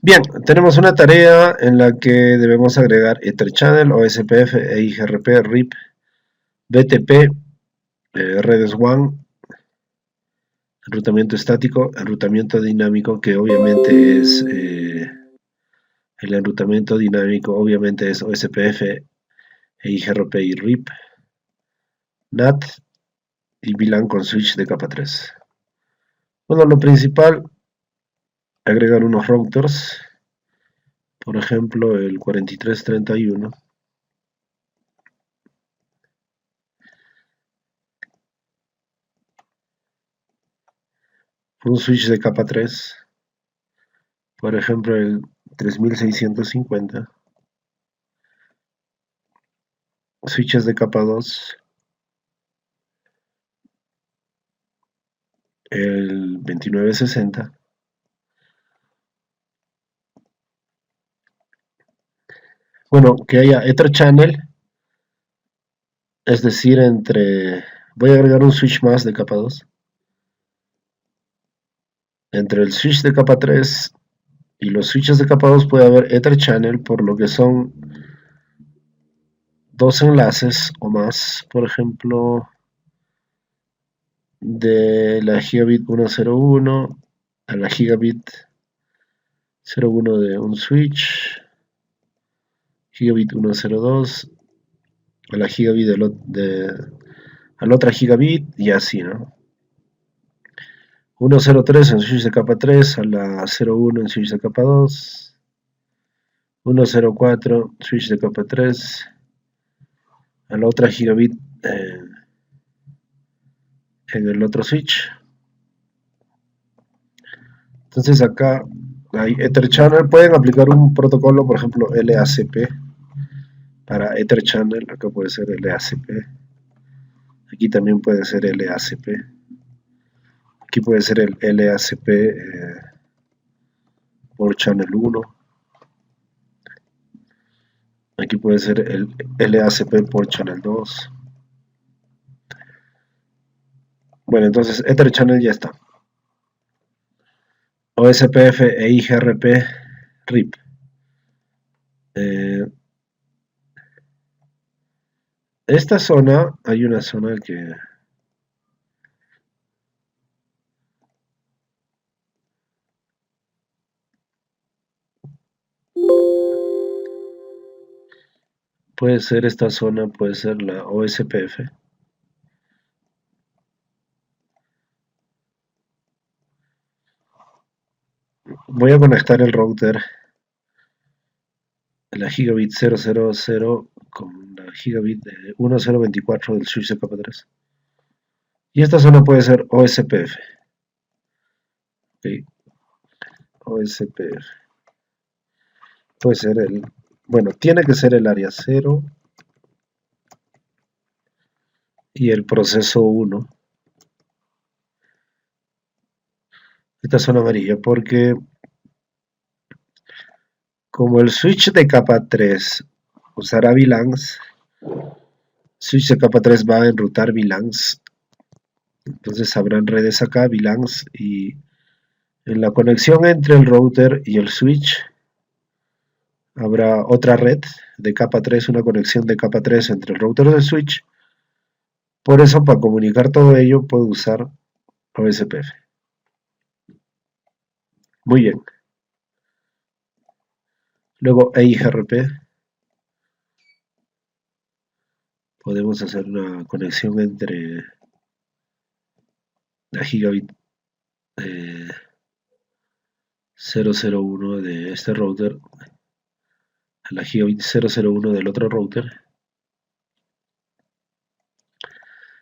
Bien, tenemos una tarea en la que debemos agregar Ether Channel, OSPF, EIGRP, RIP, BTP, redes WAN, enrutamiento estático, enrutamiento dinámico, que obviamente es el enrutamiento dinámico, obviamente es OSPF, EIGRP y RIP, NAT y VLAN con switch de capa 3. Bueno, lo principal, agregar unos routers, por ejemplo el 4331, un switch de capa 3, por ejemplo el 3650, switches de capa 2, el 2960, bueno, que haya Ether Channel, es decir, voy a agregar un switch más de capa 2, entre el switch de capa 3 y los switches de capa 2 puede haber Ether Channel, por lo que son dos enlaces o más, por ejemplo, de la gigabit 101 a la gigabit 01 de un switch, gigabit 102 a la gigabit a la otra gigabit y así, ¿no? 103 en switch de capa 3 a la 01 en switch de capa 2, 104 switch de capa 3 a la otra gigabit en el otro switch. Entonces acá hay Ether Channel, pueden aplicar un protocolo, por ejemplo LACP para Ether Channel, acá puede ser LACP, aquí también puede ser LACP, aquí puede ser el LACP por Channel 1, aquí puede ser el LACP por Channel 2. Bueno, entonces Ether Channel ya está. OSPF, EIGRP, RIP. Esta zona, hay una zona que puede ser esta zona, puede ser la OSPF. Voy a conectar el router, la gigabit 000 con la gigabit 1024 del switch de capa 3. Y esta zona puede ser OSPF. ¿Okay? OSPF. Puede ser bueno, tiene que ser el área 0 y el proceso 1. Esta zona amarilla, porque como el switch de capa 3 usará VLANs, switch de capa 3 va a enrutar VLANs, entonces habrán redes acá, VLANs, y en la conexión entre el router y el switch habrá otra red de capa 3, una conexión de capa 3 entre el router y el switch. Por eso, para comunicar todo ello, puedo usar OSPF. Muy bien. Luego EIGRP. Podemos hacer una conexión entre la gigabit 001 de este router a la gigabit 001 del otro router.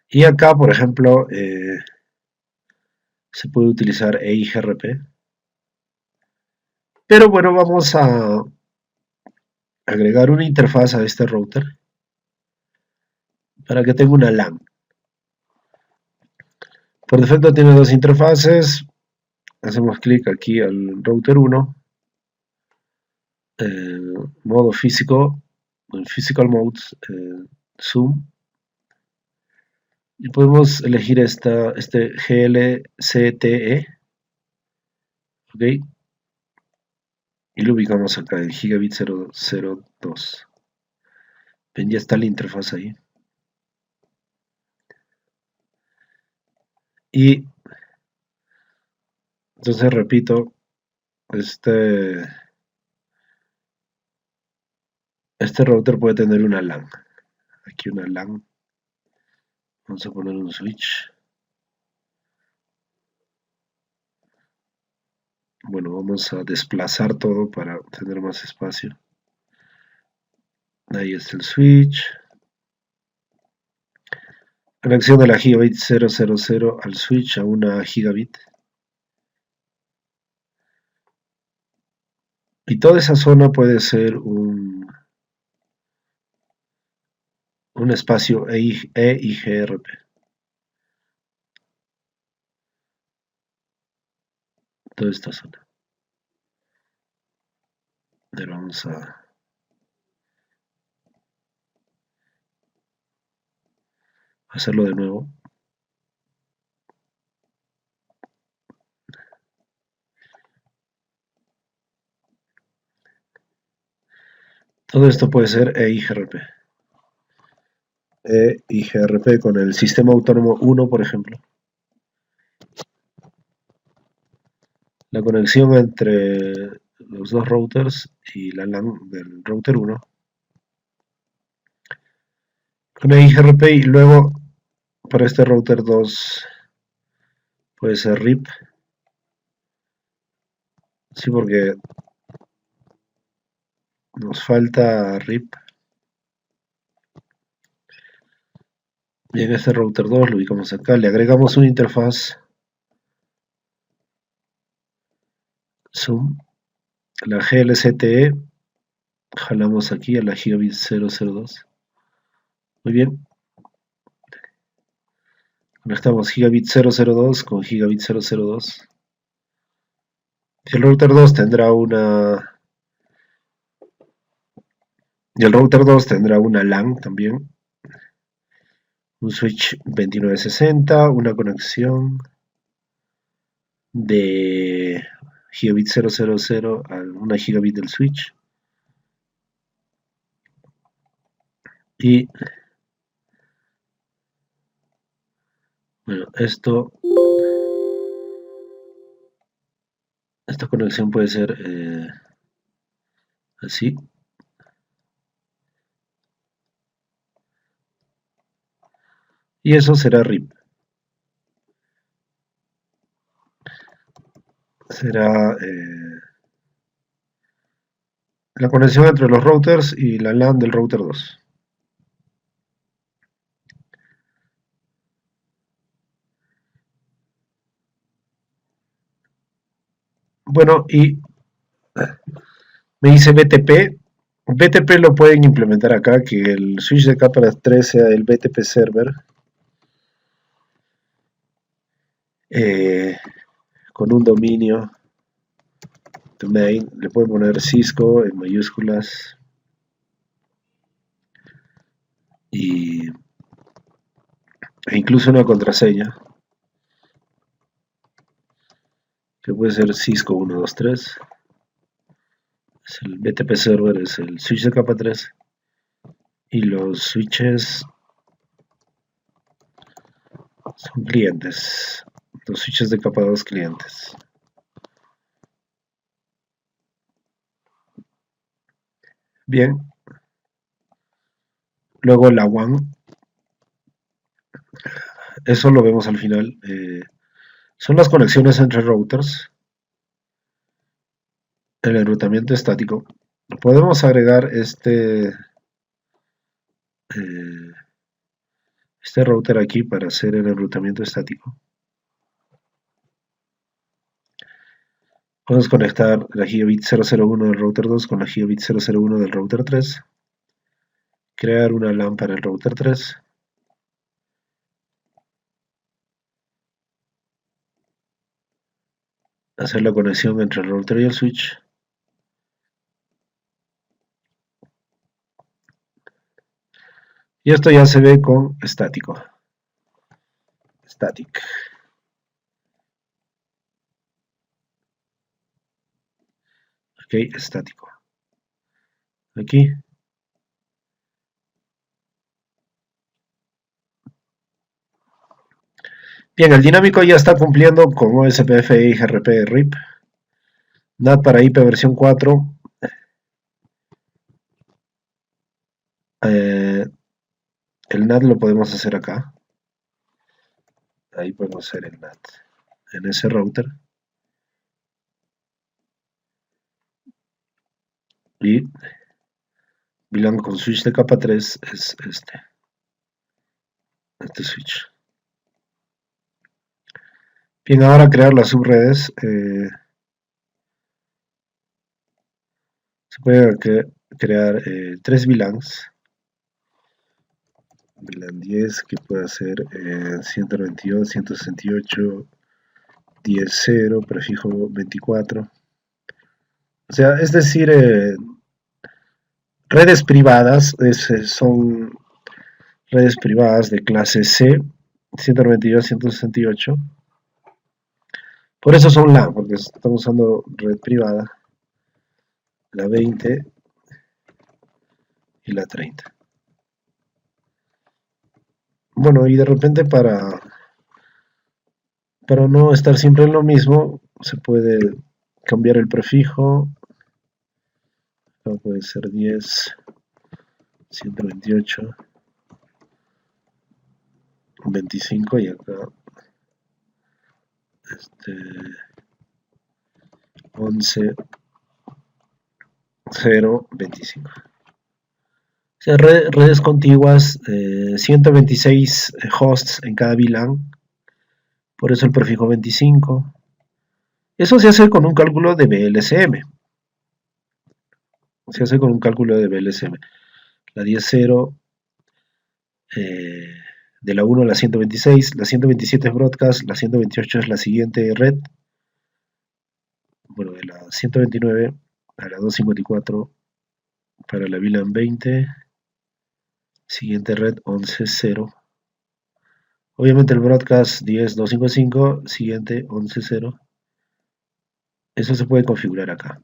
Y acá, por ejemplo, se puede utilizar EIGRP. Pero bueno, vamos a agregar una interfaz a este router para que tenga una LAN. Por defecto tiene dos interfaces. Hacemos clic aquí al router 1, modo físico, en Physical Modes, Zoom, y podemos elegir este GLCTE, ¿ok? y lo ubicamos acá en gigabit 002. Ven, ya está la interfaz ahí. Y entonces repito, este router puede tener una LAN. Aquí una LAN. Vamos a poner un switch. Bueno, vamos a desplazar todo para tener más espacio. Ahí está el switch. Conexión de la gigabit 000 al switch a una gigabit. Y toda esa zona puede ser un espacio EIGRP. Toda esta zona. Pero vamos a hacerlo de nuevo. Todo esto puede ser EIGRP. EIGRP con el sistema autónomo 1, por ejemplo. La conexión entre los dos routers y la LAN del router 1 con EIGRP, y luego para este router 2 puede ser RIP. Sí, porque nos falta RIP. Y en este router 2 lo ubicamos acá, le agregamos una interfaz Zoom, la GLCTE, jalamos aquí a la gigabit 002. Muy bien. Conectamos gigabit 002 con gigabit 002. El router 2 tendrá una... Y el router 2 tendrá una LAN también. Un switch 2960, una conexión de gigabit 000 a una gigabit del switch. Y bueno, esta conexión puede ser así. Y eso será RIP. Será la conexión entre los routers y la LAN del router 2. Bueno, y me dice BTP. BTP lo pueden implementar acá, que el switch de capa 3 sea el BTP server. Con un dominio domain, le pueden poner Cisco en mayúsculas e incluso una contraseña que puede ser Cisco 123. El BTP server es el switch de capa 3 y los switches son clientes, los switches de capa 2 clientes. Bien, luego la WAN, eso lo vemos al final, son las conexiones entre routers. El enrutamiento estático, podemos agregar este router aquí para hacer el enrutamiento estático. Podemos conectar la gigabit 001 del router 2 con la gigabit 001 del router 3. Crear una LAN para el router 3. Hacer la conexión entre el router y el switch. Y esto ya se ve con estático. Static. ok, estático. Aquí. Bien, el dinámico ya está cumpliendo con OSPF y GRP RIP. NAT para IP versión 4. El NAT lo podemos hacer acá. Ahí podemos hacer el NAT. En ese router. Y VLAN con switch de capa 3 es este switch. Bien, ahora crear las subredes. Se puede crear 3 VLANs. VLAN 10 que puede ser 192, 168, 10.0, prefijo 24. O sea, es decir, redes privadas son redes privadas de clase C, 192, 168. Por eso son LAN, porque estamos usando red privada, la 20 y la 30. Bueno, y de repente para no estar siempre en lo mismo, se puede cambiar el prefijo. Acá puede ser 10, 128, 25 y acá 11, 0, 25. O sea, redes contiguas, 126 hosts en cada VLAN, por eso el prefijo 25. Eso se hace con un cálculo de BLSM. Se hace con un cálculo de BLSM. La 10.0 de la 1 a la 126, la 127 es broadcast, la 128 es la siguiente red. Bueno, de la 129 a la 254 para la VLAN 20, siguiente red 11.0. Obviamente el broadcast 10.255, siguiente 11.0. Eso se puede configurar acá.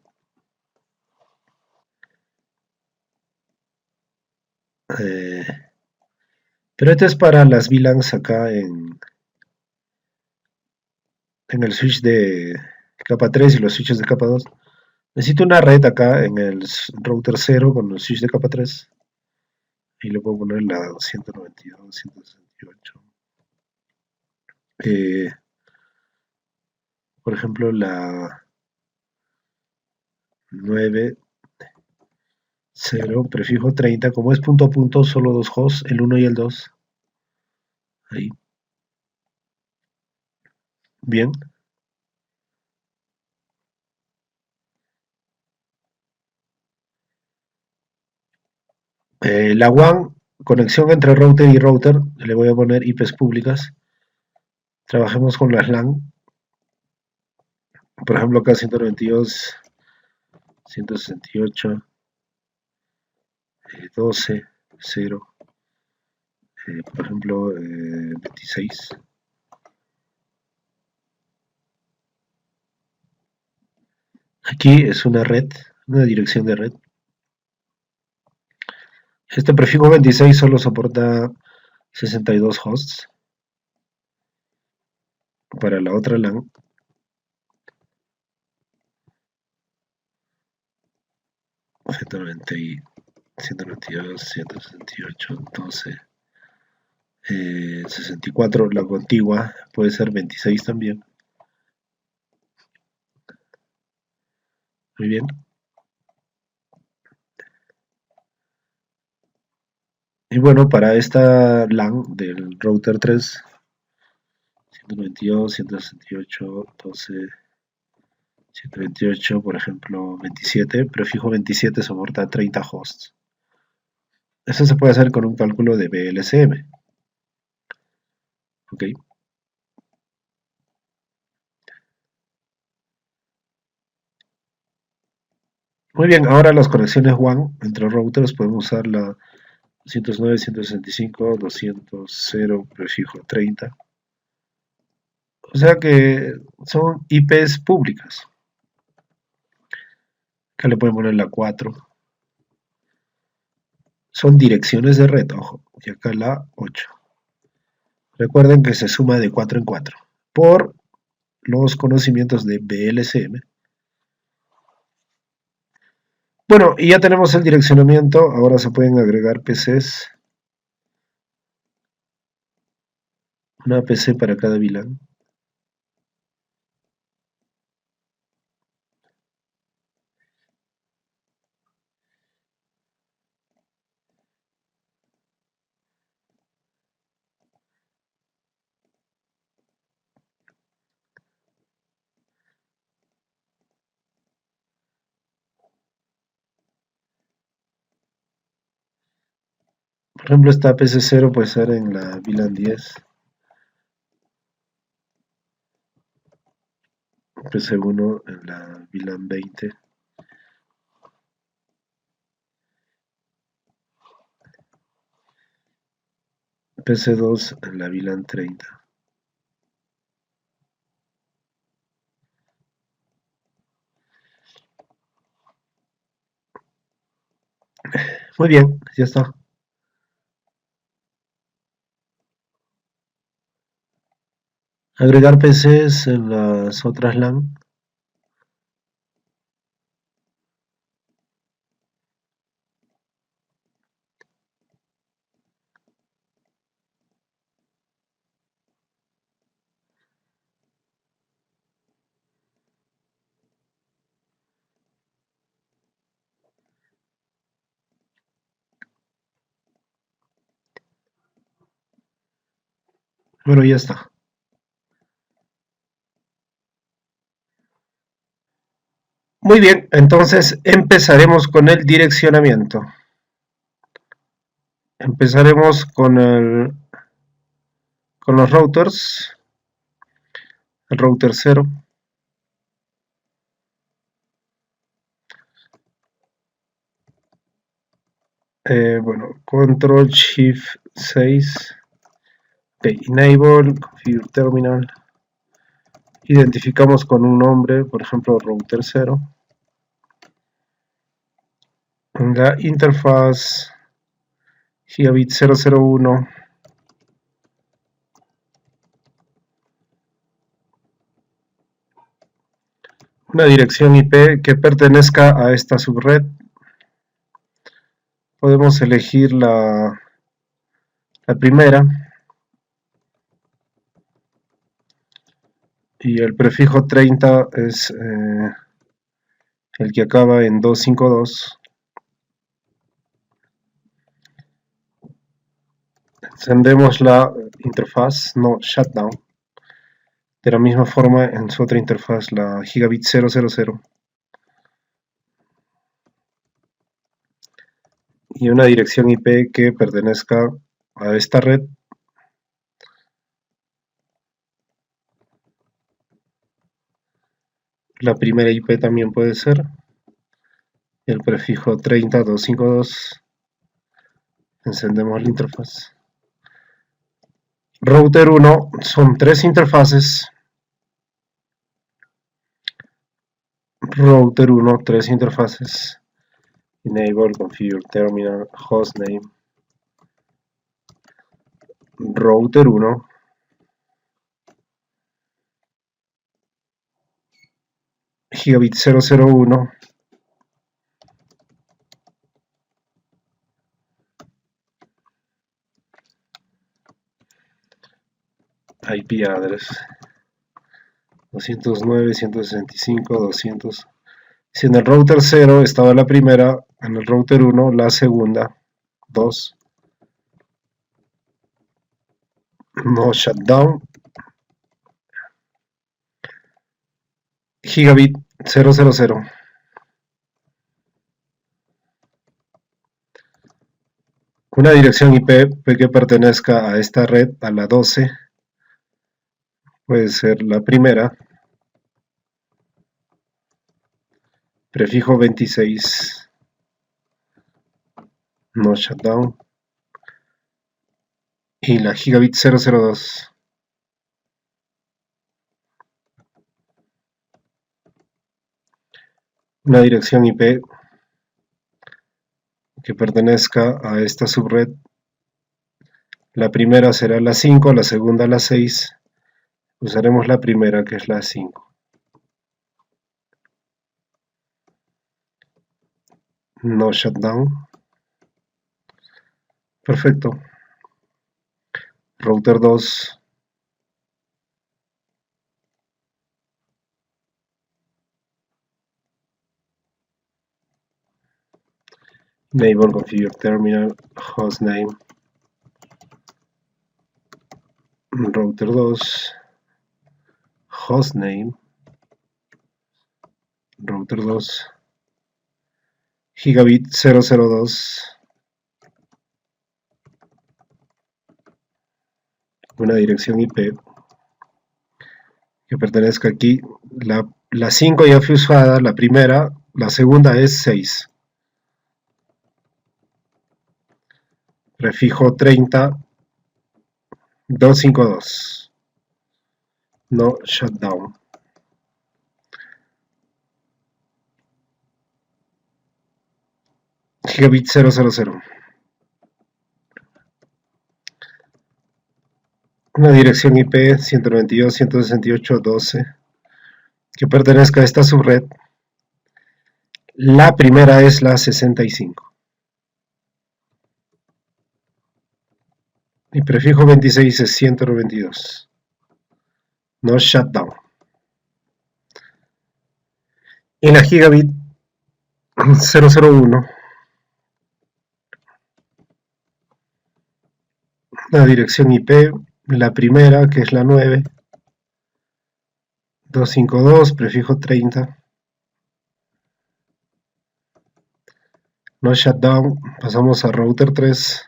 Pero esto es para las VLANs acá en el switch de capa 3 y los switches de capa 2. Necesito una red acá en el router 0 con el switch de capa 3. Y le puedo poner la 192, 168. Por ejemplo, la 9, 0, prefijo 30. Como es punto a punto, solo dos hosts, el 1 y el 2. Ahí. Bien. La WAN, conexión entre router y router, le voy a poner IPs públicas. Trabajemos con las LAN. Por ejemplo, acá 192, 168, 12, 0. Por ejemplo, 26. Aquí es una red, una dirección de red. Este prefijo 26 solo soporta 62 hosts. Para la otra LAN, 192, 168, 12, 64, la contigua puede ser 26 también. Muy bien. Y bueno, para esta LAN del router 3, 192, 168, 12, 128, por ejemplo, 27, prefijo 27 soporta 30 hosts. Eso se puede hacer con un cálculo de BLSM. ¿Ok? Muy bien, ahora las conexiones WAN entre routers podemos usar la 209, 165, 200, 0, prefijo 30. O sea que son IPs públicas. Acá le pueden poner la 4. Son direcciones de red, ojo. Y acá la 8. Recuerden que se suma de 4 en 4 por los conocimientos de BLCM. Bueno, y ya tenemos el direccionamiento. Ahora se pueden agregar PCs. Una PC para cada VLAN. Por ejemplo, esta PC0 puede ser en la VLAN 10. PC1 en la VLAN 20. PC2 en la VLAN 30. Muy bien, ya está. Agregar PCs en las otras LAN. Bueno, ya está. Muy bien, entonces empezaremos con el direccionamiento. Empezaremos con los routers. El router 0. Bueno, control shift 6. Ok, enable, configure terminal. Identificamos con un nombre, por ejemplo, router 0. En la interfaz gigabit 001. Una dirección IP que pertenezca a esta subred. Podemos elegir la primera. Y el prefijo 30 es el que acaba en 252. Encendemos la interfaz, no shutdown. De la misma forma en su otra interfaz, la gigabit 000. Y una dirección IP que pertenezca a esta red. La primera IP también puede ser. El prefijo 30252. Encendemos la interfaz. Router 1 son 3 interfaces. Router 1, 3 interfaces. Enable, configure, terminal, hostname. Router 1. Gigabit 001. IP address 209, 165, 200. Si en el router 0 estaba la primera, en el router 1 la segunda, 2. No shutdown. Gigabit 000. Una dirección IP que pertenezca a esta red, a la 12, puede ser la primera. Prefijo 26. No shutdown. Y la gigabit 002. una dirección IP que pertenezca a esta subred. La primera será la 5, la segunda la 6. Usaremos la primera, que es la 5. No shutdown. Perfecto. Router 2. Enable configure terminal hostname. Router 2. Hostname. Router 2. Gigabit 002. Una dirección IP que pertenezca aquí. La 5 ya fue usada, la primera, la segunda es 6. Prefijo 30, 252. No shutdown. Gigabit 000. Una dirección IP 192.168.12 que pertenezca a esta subred. La primera es la 65. Y prefijo 26 es 192. No shutdown. Y la gigabit 001. La dirección IP, la primera, que es la 9. 252, prefijo 30. No shutdown. Pasamos a router 3.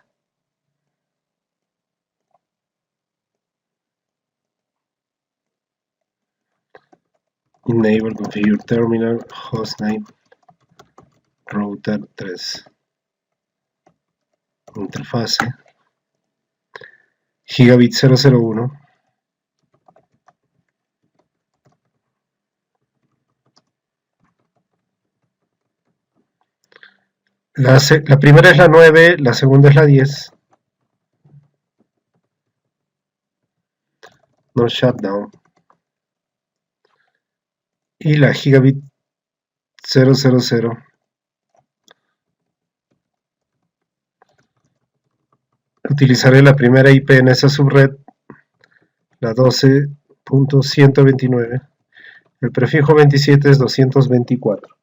Enable configure terminal hostname router 3. Interfase Gigabit 001. La primera es la 9, la segunda es la 10. No shutdown. Y la Gigabit 000. Utilizaré la primera IP en esa subred, la 12.129. El prefijo 27 es 224.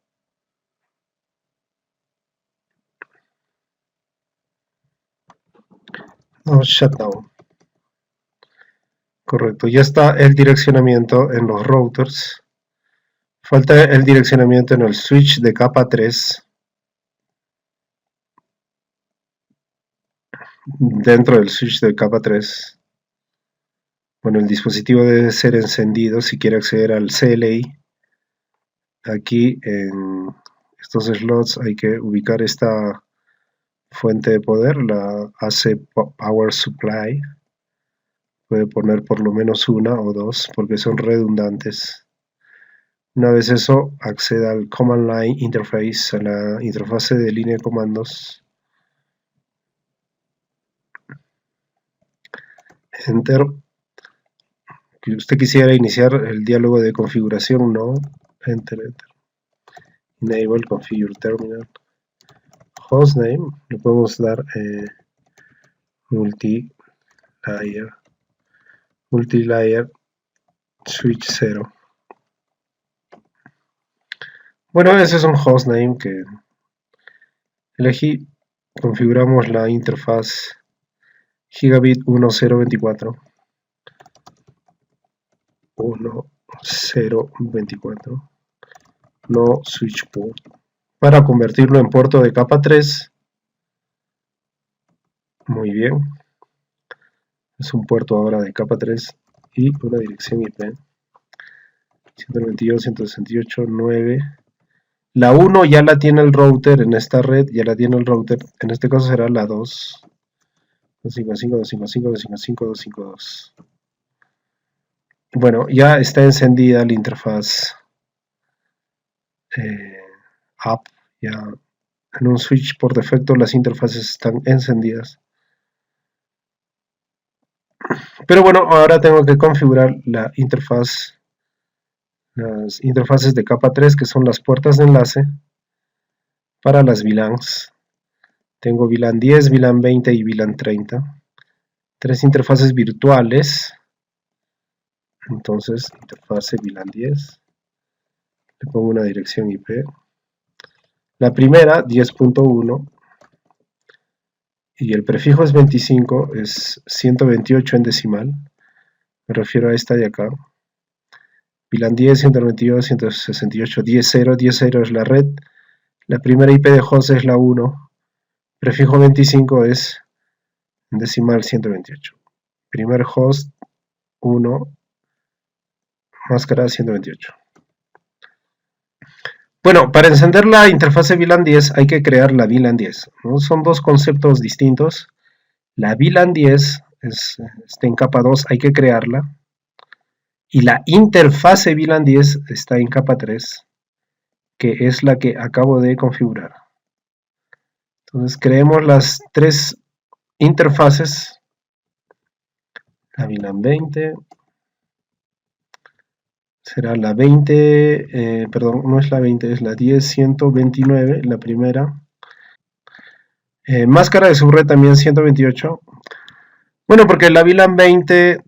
No shutdown. Correcto, ya está el direccionamiento en los routers. Falta el direccionamiento en el switch de capa 3. Dentro del switch de capa 3. Bueno, el dispositivo debe ser encendido si quiere acceder al CLI. Aquí en estos slots hay que ubicar esta fuente de poder, la AC Power Supply. Puede poner por lo menos una o dos porque son redundantes. Una vez eso, acceda al Command Line Interface, a la interfase de línea de comandos. Enter. Si usted quisiera iniciar el diálogo de configuración, no. Enter. Enable configure terminal. Hostname, le podemos dar multilayer switch 0. Bueno, ese es un hostname que elegí. Configuramos la interfaz Gigabit 1024. 1024. No switch port. Para convertirlo en puerto de capa 3. Muy bien. Es un puerto ahora de capa 3 y una dirección IP 192.168.9. La 1 ya la tiene el router en esta red, ya la tiene el router. En este caso será la 2. 255.255.255.252. Bueno, ya está encendida la interfaz up. Ya en un switch por defecto las interfaces están encendidas. Pero bueno, ahora tengo que configurar la interfaz, las interfaces de capa 3, que son las puertas de enlace para las VLANs. Tengo VLAN 10, VLAN 20 y VLAN 30. Tres interfaces virtuales. Entonces, interfase VLAN 10. Le pongo una dirección IP. La primera, 10.1. Y el prefijo es 25, es 128 en decimal. Me refiero a esta de acá. VLAN 10, 192, 168, 10.0. 10.0 es la red. La primera IP de host es la 1. Prefijo 25 es en decimal 128. Primer host 1, máscara 128. Bueno, para encender la interfase VLAN 10 hay que crear la VLAN 10, ¿no? Son dos conceptos distintos. La VLAN 10 está en capa 2, hay que crearla. Y la interfase VLAN 10 está en capa 3, que es la que acabo de configurar. Entonces creemos las tres interfaces. La VLAN 20 será la 20, perdón, no es la 20, es la 10.129, la primera. Máscara de subred también 128. Bueno, porque la VLAN 20,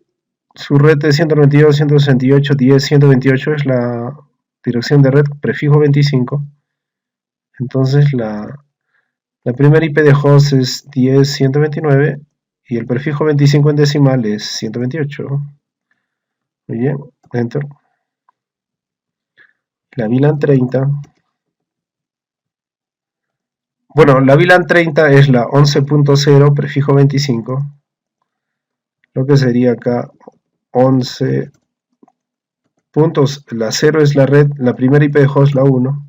su red es 192, 168, 10, 128 es la dirección de red, prefijo 25. Entonces la primera IP de host es 10, 129 y el prefijo 25 en decimal es 128. Muy bien, enter. La VLAN 30. Bueno, la VLAN 30 es la 11.0, prefijo 25. Lo que sería acá 11 puntos. La 0 es la red, la primera IP de host la 1.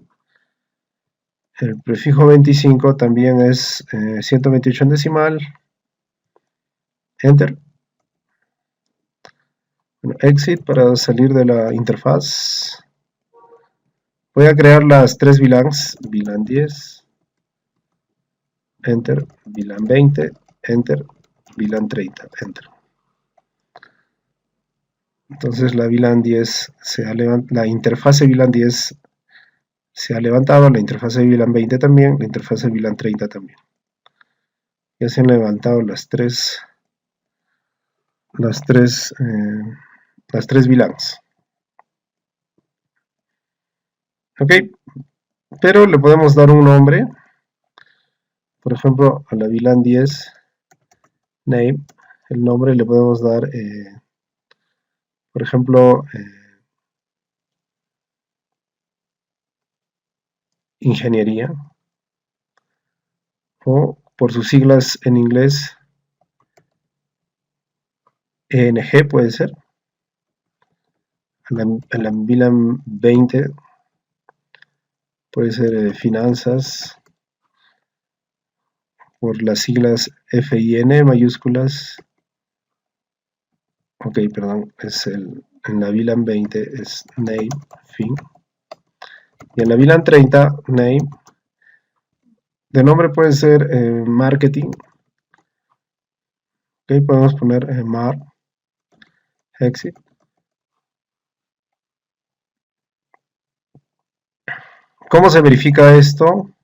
El prefijo 25 también es 128 en decimal. Enter. Bueno, exit para salir de la interfaz. Voy a crear las tres VLANs. VLAN 10. Enter. VLAN 20. Enter. VLAN 30. Enter. Entonces la VLAN 10 se ha levantado, la interfase VLAN 10 se ha levantado, la interfase VLAN 20 también, la interfase VLAN 30 también. Ya se han levantado las tres VLANs. Ok, pero le podemos dar un nombre. Por ejemplo, a la VLAN 10 name, el nombre le podemos dar, por ejemplo, ingeniería, o por sus siglas en inglés, ENG puede ser. A la VLAN 20 puede ser finanzas, por las siglas FIN mayúsculas. Ok, perdón, en la VLAN 20 es name, fin. Y en la VLAN 30, name, de nombre puede ser marketing. Ok, podemos poner mar, exit. ¿Cómo se verifica esto?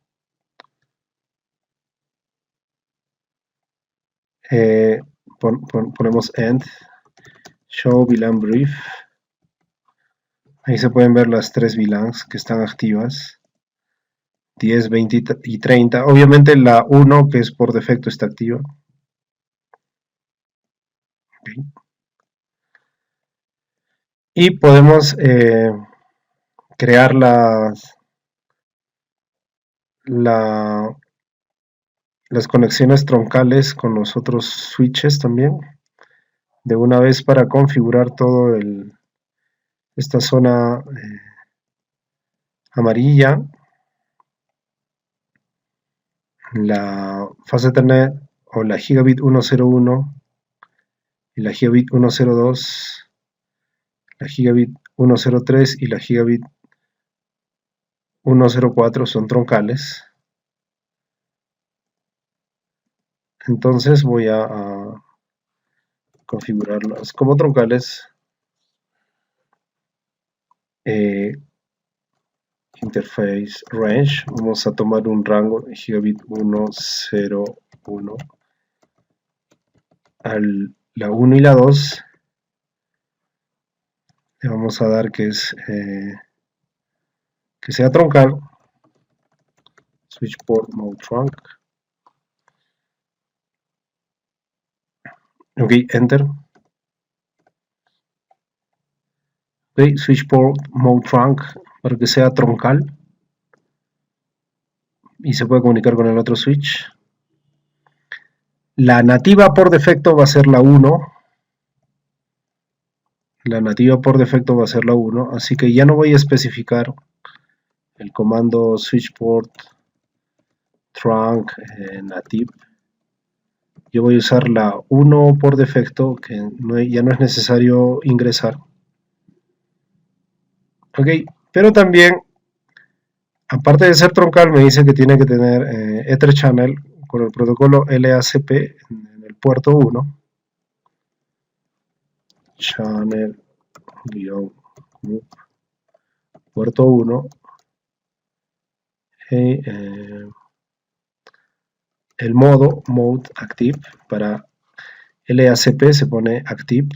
Ponemos end, show VLAN brief. Ahí se pueden ver las tres VLANs que están activas. 10, 20 y 30. Obviamente la 1, que es por defecto, está activa. Okay. Y podemos crear las conexiones troncales con los otros switches también. De una vez para configurar todo esta zona amarilla. La fase Ethernet o la gigabit 101 y la gigabit 102, la gigabit 103 y la gigabit 104 son troncales. Entonces voy a configurarlas como troncales. Interface range, vamos a tomar un rango de gigabit 101 a la 1 y la 2. Le vamos a dar que sea troncal. Switch port mode trunk. Ok, enter. Ok, switch port mode trunk para que sea troncal y se puede comunicar con el otro switch. La nativa por defecto va a ser la 1. La nativa por defecto va a ser la 1, así que ya no voy a especificar el comando switch port trunk native. Yo voy a usar la 1 por defecto, que ya no es necesario ingresar. Ok, pero también, aparte de ser troncal, me dice que tiene que tener Ether Channel con el protocolo LACP en el puerto 1. Channel puerto 1. El modo mode active para LACP se pone active.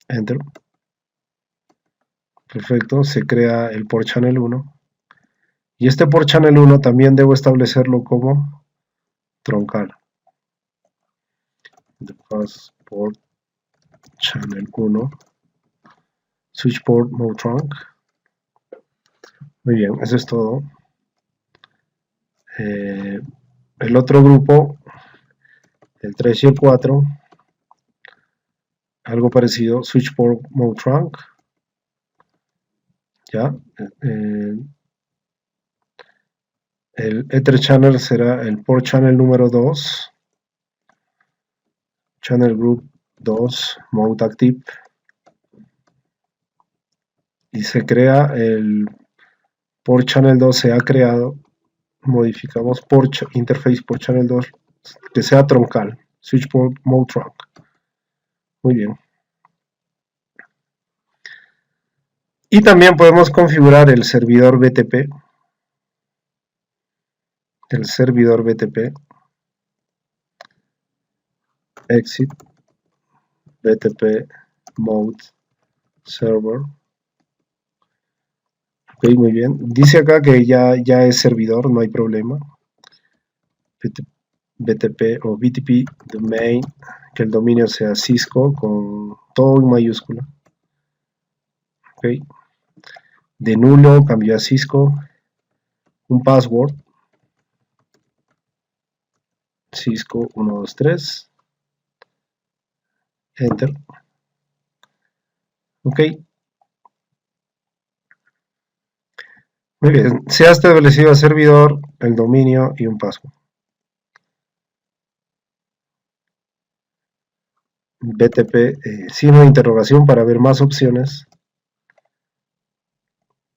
Enter. Perfecto, se crea el port channel 1. Y este port channel 1 también debo establecerlo como troncal. The first port channel 1 switch port mode trunk. Muy bien, eso es todo. El otro grupo, el 3 y el 4, algo parecido, switch port mode trunk. Ya. El Ether channel será el port channel número 2. Channel group 2 mode active. Y se crea el port channel 2, se ha creado. Modificamos interface por channel 2 que sea troncal, switch port mode trunk. Muy bien. Y también podemos configurar el servidor BTP. El servidor BTP. Exit. BTP mode server. Ok, muy bien. Dice acá que ya es servidor, no hay problema. BTP o BTP domain, que el dominio sea Cisco con todo en mayúscula. Ok. De nulo cambió a Cisco. Un password. Cisco 123. Enter. Ok. Muy bien. Se ha establecido el servidor, el dominio y un password. BTP, signo de interrogación para ver más opciones.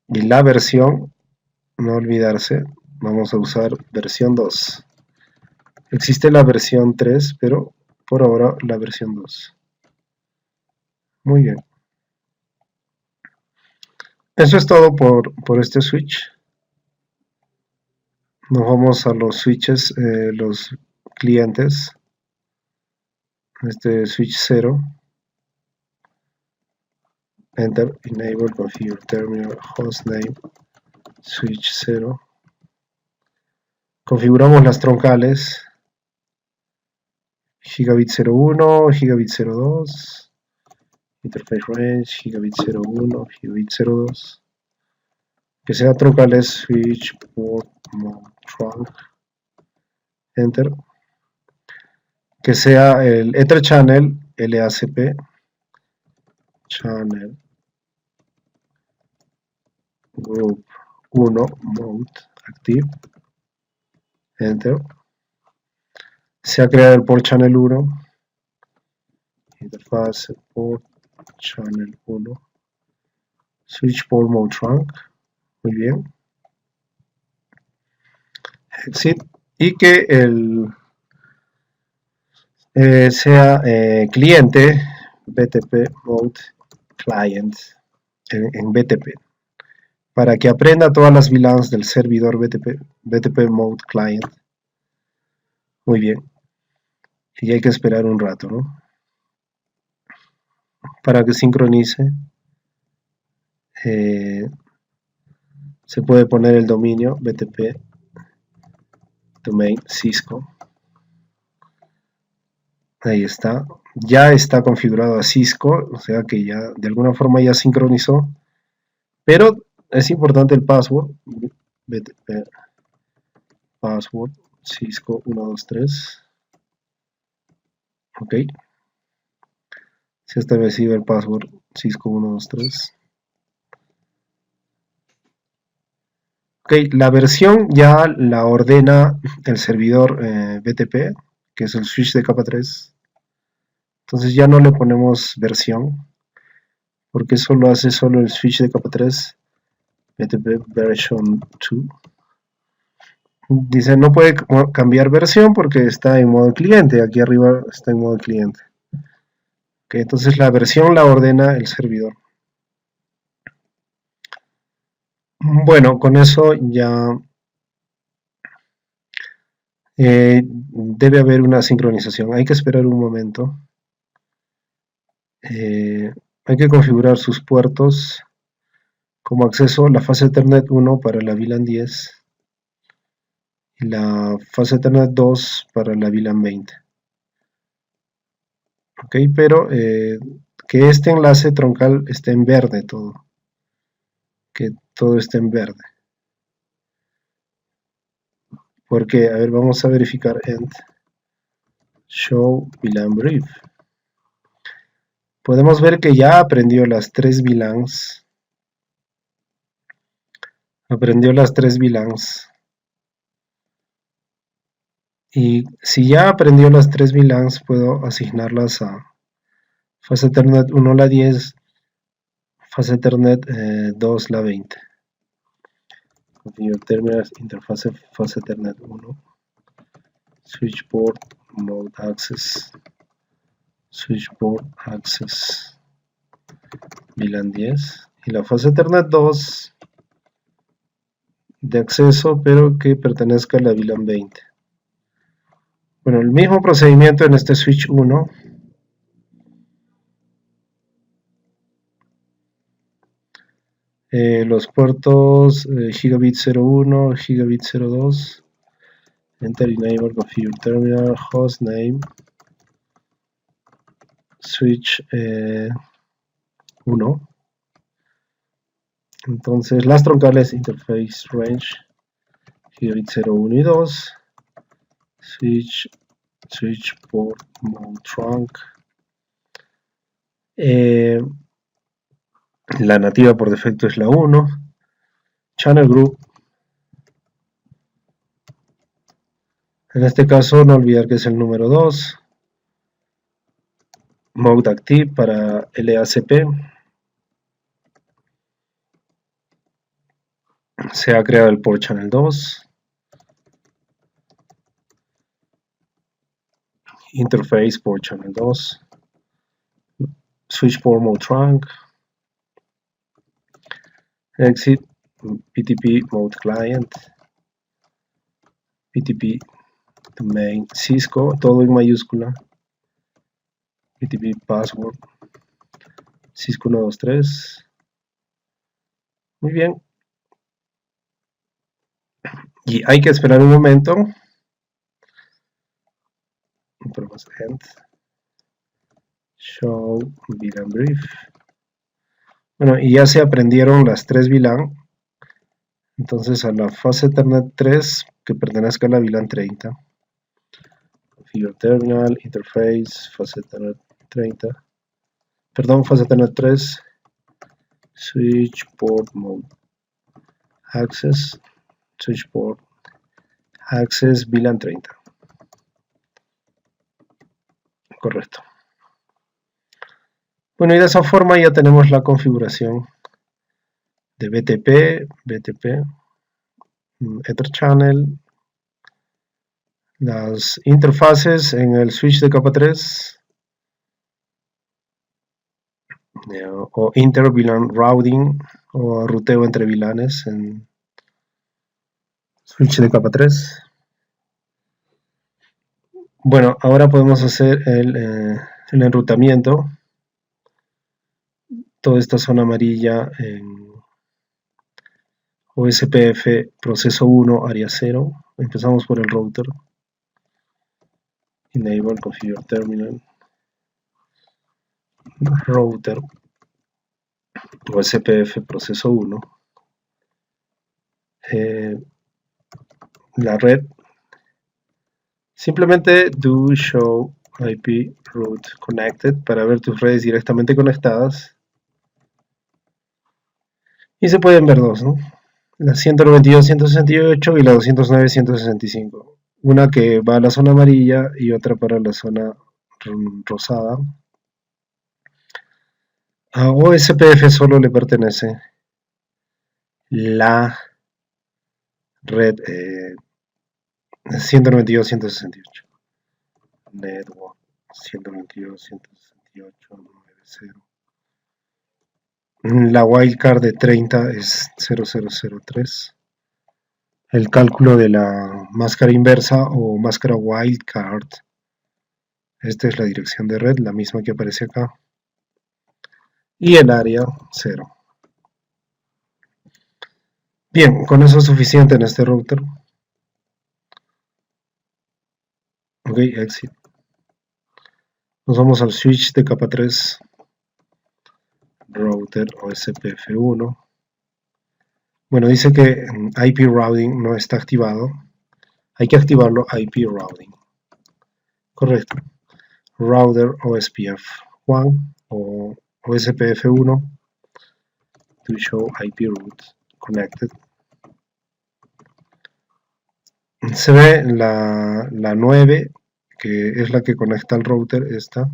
Y la versión, no olvidarse, vamos a usar versión 2. Existe la versión 3, pero por ahora la versión 2. Muy bien. Eso es todo por este switch. Nos vamos a los switches, los clientes. Este switch 0. Enter, enable, configure terminal, hostname, switch 0. Configuramos las troncales. Gigabit 01, gigabit 02. Interface range, gigabit 01, gigabit 02. Que sean troncales, switch port mode trunk. Enter. Que sea el Ether channel LACP. Channel group 1 mode active. Enter. Se ha creado el port channel 1. Interfaz port channel 1. Switch port mode trunk. Muy bien. exit, y que el sea cliente BTP Mode Client en BTP, para que aprenda todas las VLANs del servidor BTP Mode Client. Muy bien. Y hay que esperar un rato, ¿no? Para que sincronice. Se puede poner el dominio BTP Domain Cisco. Ahí está. Ya está configurado a Cisco, o sea que ya de alguna forma ya sincronizó. Pero es importante el password. BTP password Cisco 123. Ok. Se ha establecido el password Cisco 123. Ok, la versión ya la ordena el servidor BTP, que es el switch de capa 3. Entonces ya no le ponemos versión, porque eso lo hace solo el switch de capa 3, BTP version 2. Dice no puede cambiar versión porque está en modo cliente, aquí arriba está en modo cliente. Ok, entonces la versión la ordena el servidor. Bueno, con eso ya debe haber una sincronización. Hay que esperar un momento. Hay que configurar sus puertos como acceso la fase Ethernet 1 para la VLAN 10 y la fase Ethernet 2 para la VLAN 20. Ok, pero que este enlace troncal esté en verde todo. Que todo esté en verde. Porque, a ver, vamos a verificar end show VLAN brief. Podemos ver que ya aprendió las 3 VLANs. Aprendió las 3 VLANs. Y si ya aprendió las 3 VLANs, puedo asignarlas a fase Ethernet 1 la 10, fase Ethernet 2 la 20. Configure terminals, interfase fase Ethernet 1, switch port mode access, switch port access VLAN 10 y la fase Ethernet 2 de acceso pero que pertenezca a la VLAN 20. Bueno, el mismo procedimiento en este switch 1. Los puertos gigabit 01, gigabit 02, enter enable configure terminal, host name, switch 1. Entonces las troncales interface range gigabit 0, 1 y 2, switch port mode trunk. La nativa por defecto es la 1, channel group. En este caso no olvidar que es el número 2, mode active para LACP. Se ha creado el port channel 2, interface port channel 2, switch port mode trunk, exit PTP mode client, PTP domain Cisco, todo en mayúscula, PTP password Cisco 123. Muy bien. Y hay que esperar un momento. End show VLAN brief. Bueno, y ya se aprendieron las 3 VLAN. Entonces a la fase Ethernet 3 que pertenezca a la VLAN 30. Configure terminal, interface, fase Ethernet 30. Perdón, fase Ethernet 3. Switch port mode access. Switch port access VLAN 30. Correcto. Bueno, y de esa forma ya tenemos la configuración de BTP, Ether Channel, Las interfaces en el switch de capa 3 o inter-VLAN routing o ruteo entre VLANes en switch de capa 3. Bueno, ahora podemos hacer el enrutamiento. Toda esta zona amarilla en OSPF proceso 1, área 0. Empezamos por el router. Enable configure terminal. Router OSPF proceso 1. La red. Simplemente do show IP route connected para ver tus redes directamente conectadas. Y se pueden ver dos, ¿no? La 192.168 y la 209.165. Una que va a la zona amarilla y otra para la zona rosada. A OSPF solo le pertenece la red 192.168. Network 192.168.90. La wildcard de 30 es 0003. El cálculo de la máscara inversa o máscara wildcard. Esta es la dirección de red, la misma que aparece acá. Y el área 0. Bien, con eso es suficiente en este router. Ok, exit. Nos vamos al switch de capa 3. Router OSPF1. Bueno, dice que IP routing no está activado. Hay que activarlo IP routing. Correcto. Router OSPF1 o OSPF1 to show IP route connected. Se ve la 9, que es la que conecta al router, esta,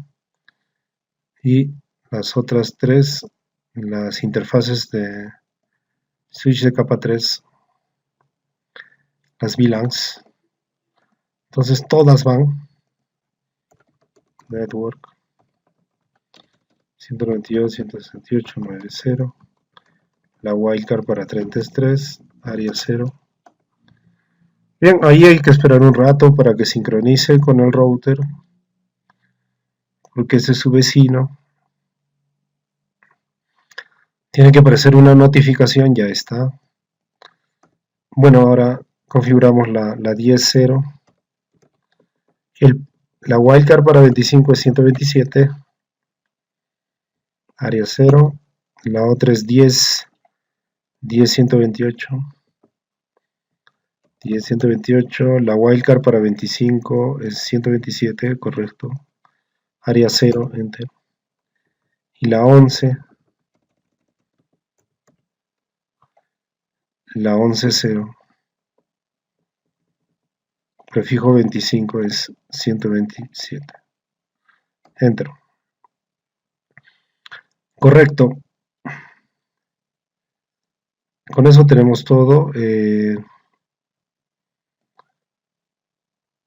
y las otras 3, las interfaces de switch de capa 3, las VLANs. Entonces todas van. Network 192.168.90. La wildcard para 33, área 0. Bien, ahí hay que esperar un rato para que sincronice con el router, porque ese es su vecino. Tiene que aparecer una notificación, ya está. Bueno, ahora configuramos la 10.0. La wildcard para 25 es 127, área 0. La otra es 10.128. 10.128, la wildcard para 25 es 127, correcto. Área 0, enter. Y la 11, la 11.0. Prefijo 25 es 127. Enter. Correcto. Con eso tenemos todo.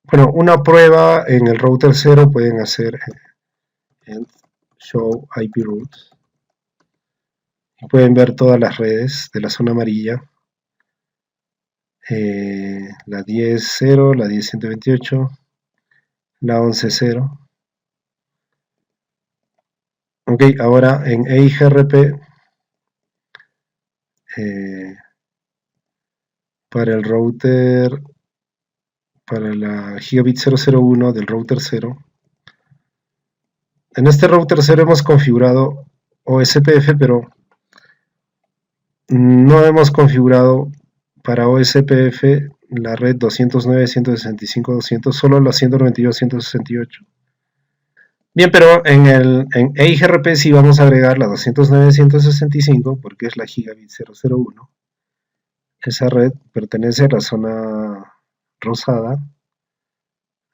Bueno, una prueba en el router 0 pueden hacer show IP routes. Y pueden ver todas las redes de la zona amarilla. La 10.0, la 10.128, la 11.0. Ok, ahora en EIGRP para el router, para la gigabit 001 del router 0. En este router 0 hemos configurado OSPF, pero no hemos configurado para OSPF la red 209.165.200, solo la 192.168. Bien, pero en EIGRP sí vamos a agregar la 209.165 porque es la gigabit 001. Esa red pertenece a la zona rosada,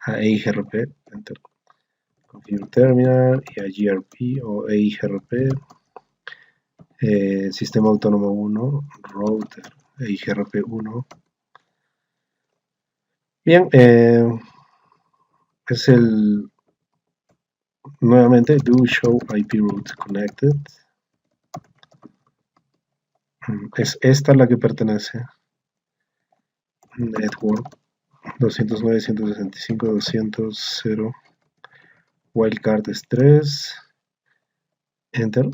a EIGRP, enter. Configure terminal y a GRP o EIGRP, sistema autónomo 1, router, EIGRP 1. Bien, es el, nuevamente, do show IP route connected. Es esta la que pertenece. Network 209.165.200.0. Wildcard es 3. Enter.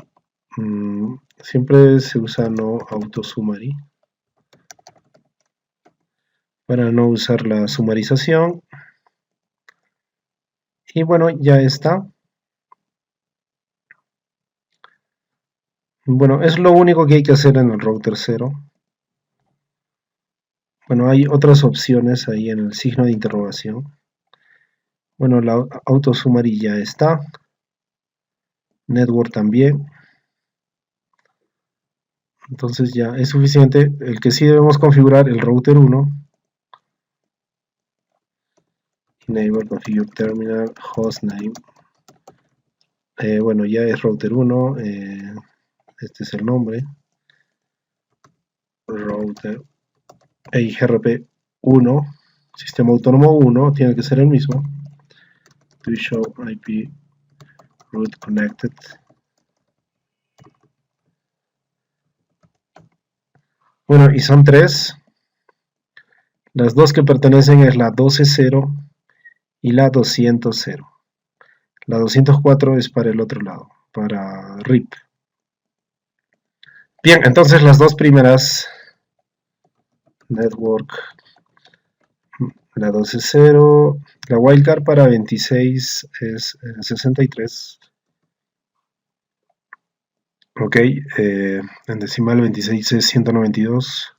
Siempre se usa no auto summary para no usar la sumarización. Y bueno, ya está. Bueno, es lo único que hay que hacer en el router 0. Bueno, hay otras opciones ahí en el signo de interrogación. Bueno, la auto summary ya está. Network también. Entonces ya es suficiente. El que sí debemos configurar el router 1. Enable configure terminal hostname. Bueno, ya es router 1. Este es el nombre. Router EIGRP 1. Sistema autónomo 1. Tiene que ser el mismo. To show IP route connected. Bueno, y son 3. Las dos que pertenecen es la 12.0 y la 200.0. La 204 es para el otro lado, para RIP. Bien, entonces las dos primeras, network, la 12.0, la wildcard para 26 es 63. Ok, en decimal 26 es 192.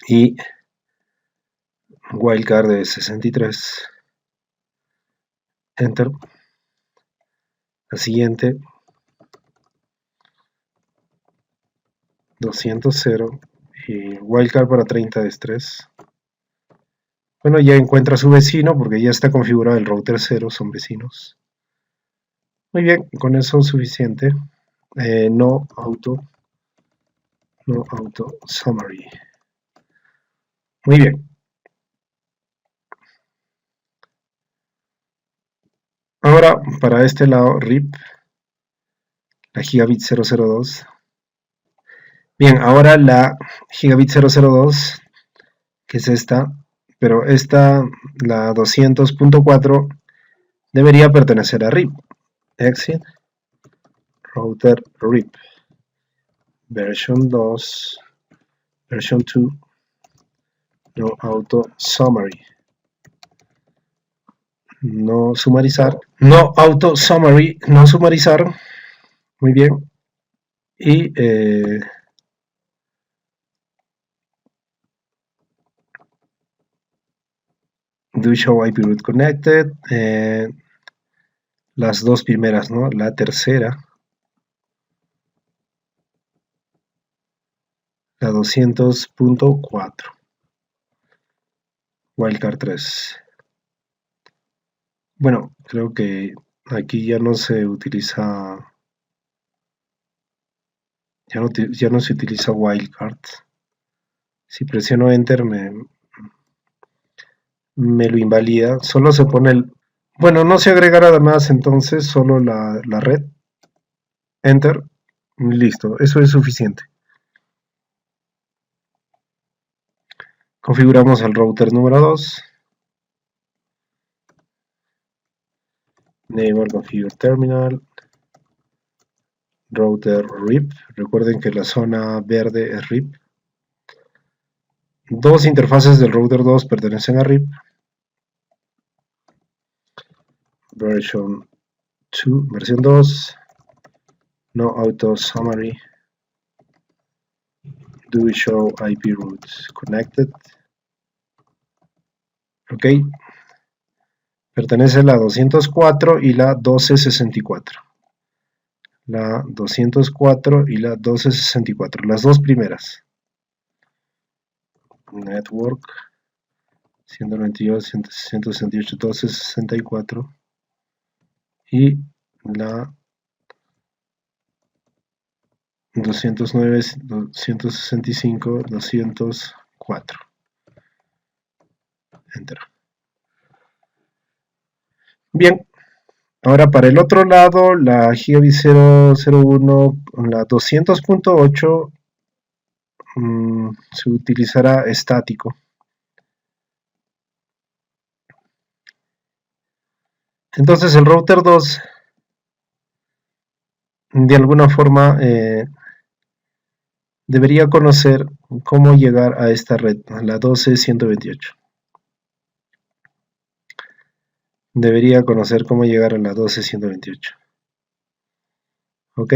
Y wildcard de 63. Enter. La siguiente 200.0 y wildcard para 30 es 3. Bueno, ya encuentra a su vecino porque ya está configurado el router 0, son vecinos. Muy bien, con eso es suficiente. No auto summary. Muy bien. Ahora, para este lado, RIP, la gigabit 002. Bien, ahora la gigabit 002, que es esta, pero esta, la 200.4, debería pertenecer a RIP. Exit, router RIP, version 2, version 2, no auto summary. No sumarizar, no auto summary, no sumarizar. Muy bien. Y do show IP route connected. Las dos primeras, ¿no? La tercera. La 200.4. Wildcard 3. Bueno, creo que aquí ya no se utiliza. Ya no se utiliza wildcard. Si presiono enter me lo invalida. Solo se pone el. Bueno, no se agrega nada más, entonces solo la red. Enter. Listo, eso es suficiente. Configuramos el router número 2. Enable configure terminal. Router RIP. Recuerden que la zona verde es RIP. Dos interfaces del router 2 pertenecen a RIP. Version 2, versión 2. No auto summary. Do show IP routes connected. Ok. Pertenece la 204 y la 1264. La 204 y la 1264. Las dos primeras. Network 192, 168, 1264. Y la 209, 265, 204. Enter. Bien, ahora para el otro lado, la Gigabit 001, la 200.8 se utilizará estático. Entonces el router 2 de alguna forma debería conocer cómo llegar a esta red, a la 12.128. Debería conocer cómo llegar a la 12.128. Ok.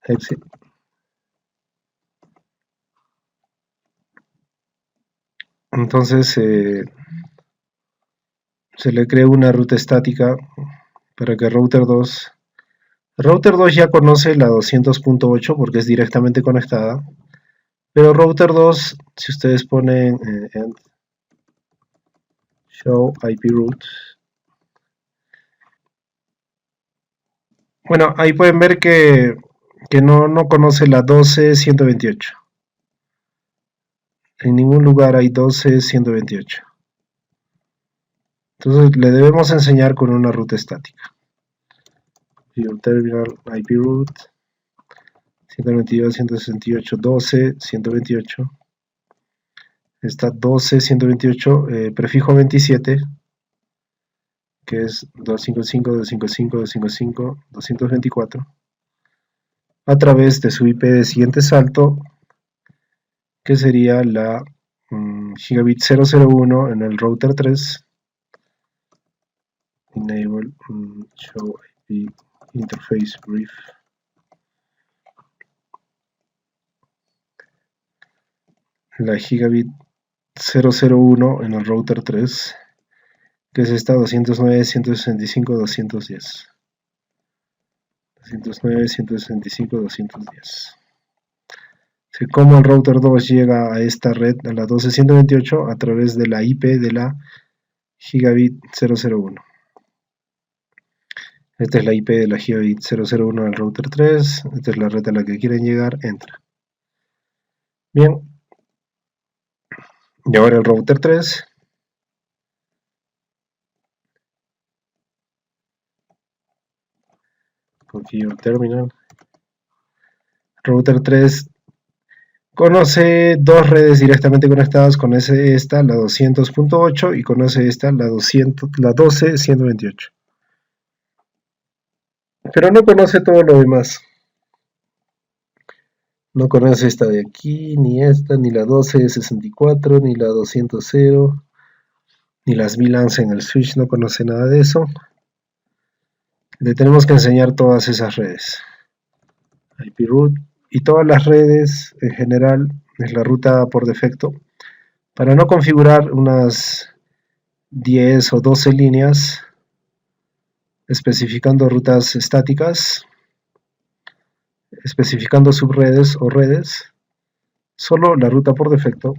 Exit. Entonces se le crea una ruta estática para que router 2 ya conoce la 200.8 porque es directamente conectada, pero router 2, si ustedes ponen show IP route, bueno, ahí pueden ver que no conoce la 12.128. En ningún lugar hay 12.128. Entonces le debemos enseñar con una ruta estática. Your terminal IP route 192, 168, 12, 128. Está 12, 128, prefijo 27, que es 255, 255, 255, 224, a través de su IP de siguiente salto, que sería la Gigabit 001 en el router 3. Enable show IP interface brief. La Gigabit 001 en el router 3, que es esta 209, 165, 210. 209, 165, 210. Cómo el router 2 llega a esta red, a la 12.128, a través de la IP de la Gigabit 001. Esta es la IP de la Gigabit 001 al router 3. Esta es la red a la que quieren llegar. Entra. Bien. Y ahora el router 3. Configure terminal. Router 3 conoce dos redes directamente conectadas. Conoce esta, la 200.8, y conoce esta, la 12.128. Pero no conoce todo lo demás. No conoce esta de aquí, ni esta, ni la 12.64, ni la 200.0, ni las VLANs en el switch, no conoce nada de eso. Le tenemos que enseñar todas esas redes. IP route y todas las redes en general es la ruta por defecto. Para no configurar unas 10 o 12 líneas especificando rutas estáticas, especificando subredes o redes, solo la ruta por defecto,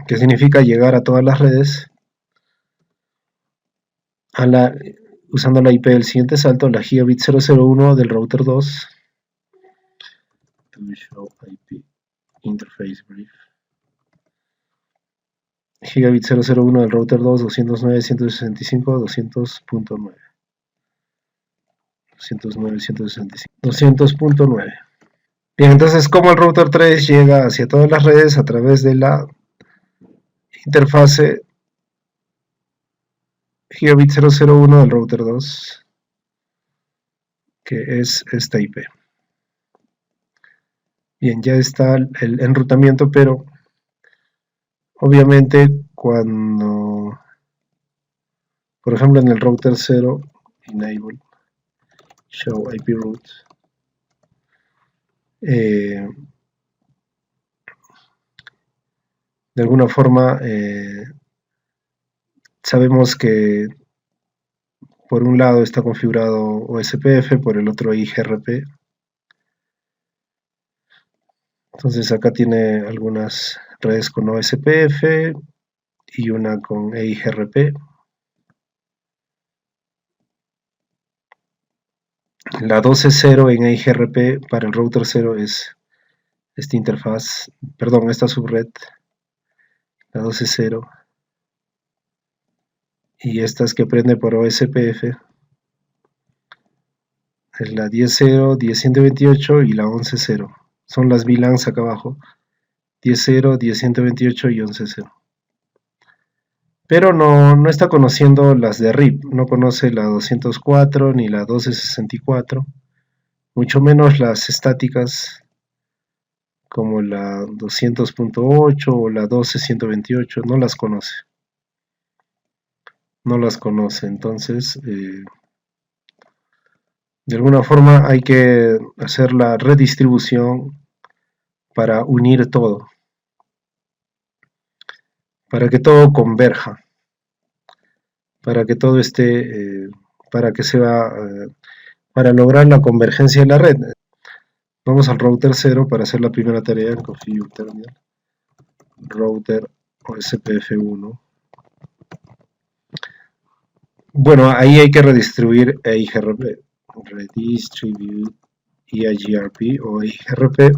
que significa llegar a todas las redes, usando la IP del siguiente salto, la Gigabit 001 del router 2. Show IP interface brief. Gigabit 001 del router 2, 209, 165, 200.9. 209, 165, 200.9. Bien, entonces, ¿cómo el router 3 llega hacia todas las redes? A través de la interfase Gigabit 001 del router 2, que es esta IP. Bien, ya está el enrutamiento, pero obviamente cuando, por ejemplo, en el router 0, enable show IP route, de alguna forma sabemos que por un lado está configurado OSPF, por el otro IGRP. Entonces acá tiene algunas redes con OSPF y una con EIGRP. La 12.0 en EIGRP para el router 0 es esta interfaz, perdón, esta subred. la 12.0, y estas que prende por OSPF es la 10.0, 10.128 y la 11.0. Son las VLANs acá abajo, 10.0, 10.128 y 11.0. Pero no está conociendo las de RIP, no conoce la 204 ni la 1264, mucho menos las estáticas como la 200.8 o la 12.128, no las conoce. No las conoce, entonces de alguna forma hay que hacer la redistribución para unir todo, para que todo converja, para que todo esté, para que sea, para lograr la convergencia de la red. Vamos al router 0 para hacer la primera tarea en Configure Terminal. Router OSPF1. Bueno, ahí hay que redistribuir EIGRP. Redistribute EIGRP o EIGRP.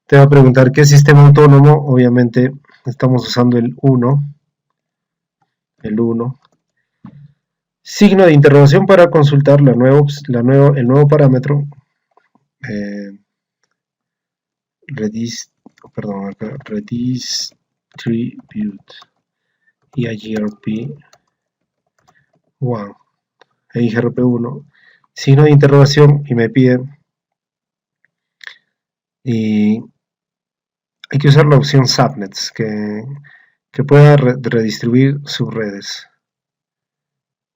Te va a preguntar qué sistema autónomo. Obviamente estamos usando el 1. El 1. Signo de interrogación para consultar el nuevo parámetro. Redistribute EIGRP 1. EIGRP1. Signo de interrogación y me pide. Y hay que usar la opción subnets que pueda redistribuir subredes.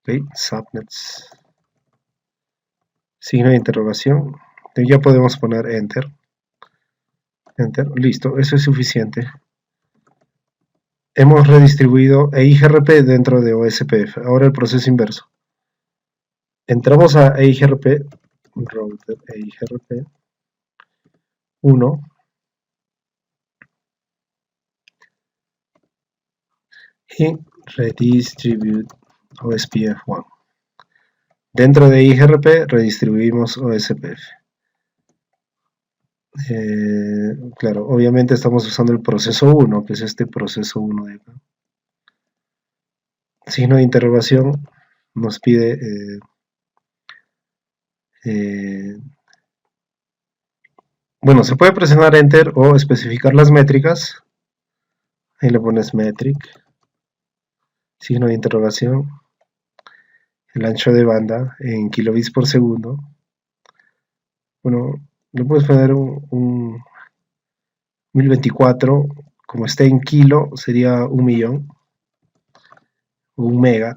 Okay, subnets. Signo de interrogación. Ya podemos poner enter. Enter. Listo, eso es suficiente. Hemos redistribuido EIGRP dentro de OSPF. Ahora el proceso inverso. Entramos a EIGRP, router EIGRP 1. Y redistribute OSPF1. Dentro de EIGRP redistribuimos OSPF. Claro, obviamente estamos usando el proceso 1, que es este proceso 1 de acá. Signo de interrogación nos pide bueno, se puede presionar enter o especificar las métricas. Ahí le pones metric, signo de interrogación, el ancho de banda en kilobits por segundo. Bueno, le puedes poner un 1024, como esté en kilo sería 1.000.000, o 1 mega.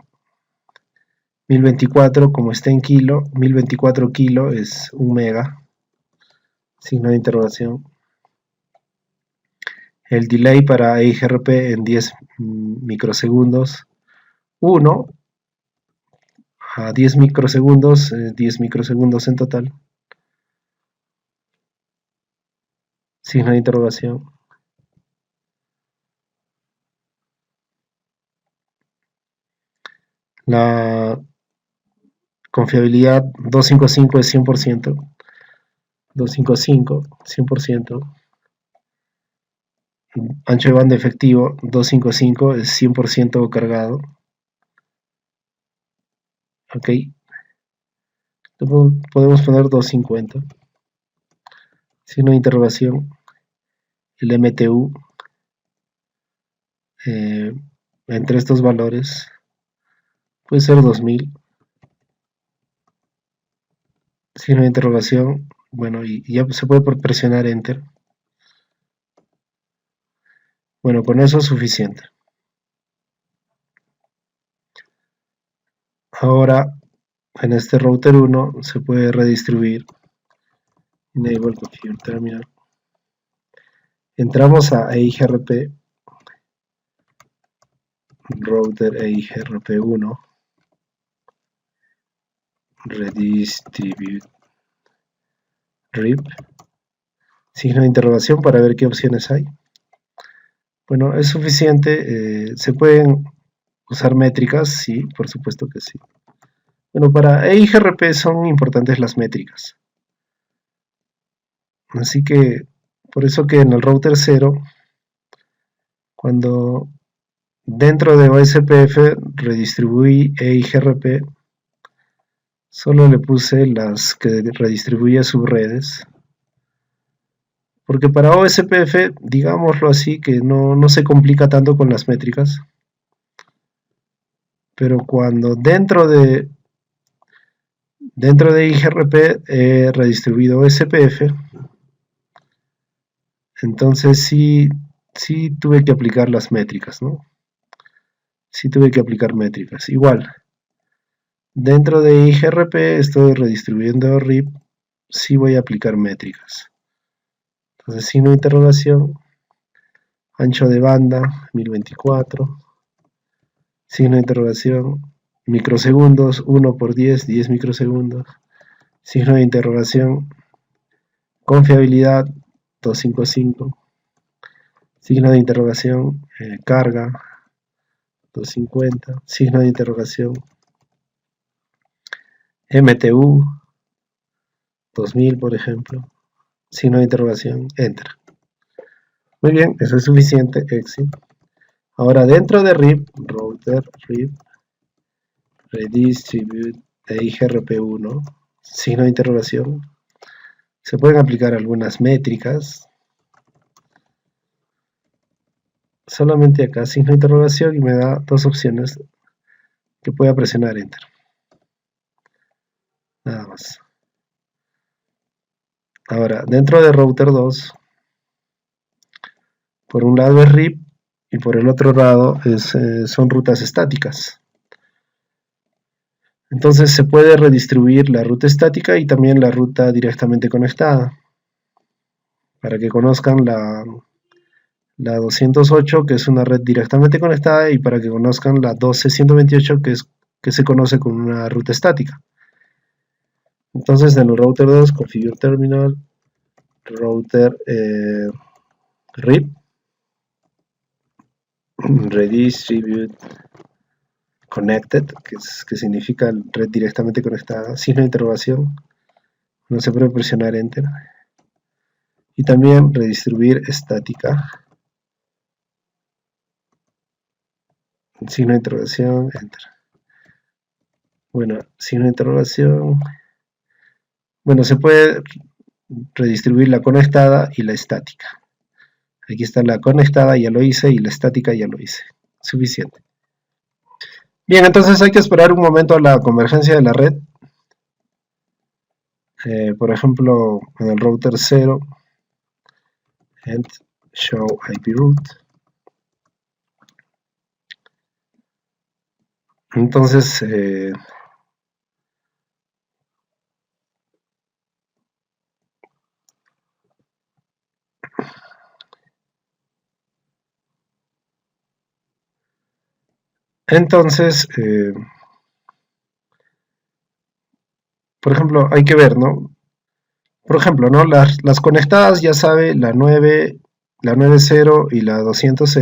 1024, como esté en kilo, 1024 kilo es 1 mega. Signo de interrogación. El delay para EIGRP en 10 microsegundos. 1 a 10 microsegundos, 10 microsegundos en total. Signo de interrogación. La confiabilidad 255 es 100%. 255, 100%. Ancho de banda efectivo 255 es 100% cargado. Ok. Podemos poner 250. Signo de interrogación. El MTU. Entre estos valores puede ser 2000. Signo de interrogación. Bueno, y ya se puede presionar enter. Bueno, con eso es suficiente. Ahora, en este router 1 se puede redistribuir. Enable Configure Terminal. Entramos a EIGRP, router EIGRP1, redistribute RIP, signo de interrogación para ver qué opciones hay. Bueno, es suficiente, se pueden usar métricas, sí, por supuesto que sí. Bueno, para EIGRP son importantes las métricas. Así que, por eso que en el router 0, cuando dentro de OSPF redistribuí EIGRP, solo le puse las que redistribuía subredes, porque para OSPF, digámoslo así, que no se complica tanto con las métricas, pero cuando dentro de IGRP he redistribuido OSPF, entonces sí tuve que aplicar las métricas, ¿no? Sí tuve que aplicar métricas. Igual, dentro de IGRP estoy redistribuyendo RIP, sí voy a aplicar métricas. Entonces, signo de interrogación, ancho de banda, 1024, signo de interrogación, microsegundos, 1 por 10, 10 microsegundos, signo de interrogación, confiabilidad, 255, signo de interrogación, carga, 250, signo de interrogación, MTU, 2000 por ejemplo, signo de interrogación, enter. Muy bien, eso es suficiente, exit. Ahora dentro de RIP, router, RIP, redistribute EIGRP1, signo de interrogación, se pueden aplicar algunas métricas. Solamente acá, signo de interrogación, y me da dos opciones que pueda presionar enter. Nada más. Ahora, dentro de router 2, por un lado es RIP y por el otro lado son rutas estáticas. Entonces se puede redistribuir la ruta estática y también la ruta directamente conectada. Para que conozcan la 208, que es una red directamente conectada, y para que conozcan la 12.128, que se conoce como una ruta estática. Entonces en el router 2, configure terminal, router RIP, redistribute connected, que significa red directamente conectada, signo de interrogación, no se puede presionar enter, y también redistribuir estática, signo de interrogación, enter. Bueno, signo de interrogación, bueno, se puede redistribuir la conectada y la estática. Aquí está la conectada, ya lo hice, y la estática ya lo hice. Suficiente. Bien, entonces hay que esperar un momento a la convergencia de la red. Por ejemplo, en el router 0, and show IP route. Entonces, por ejemplo, hay que ver, ¿no? Por ejemplo, ¿no? Las conectadas ya sabe la 9, la 90 y la 200,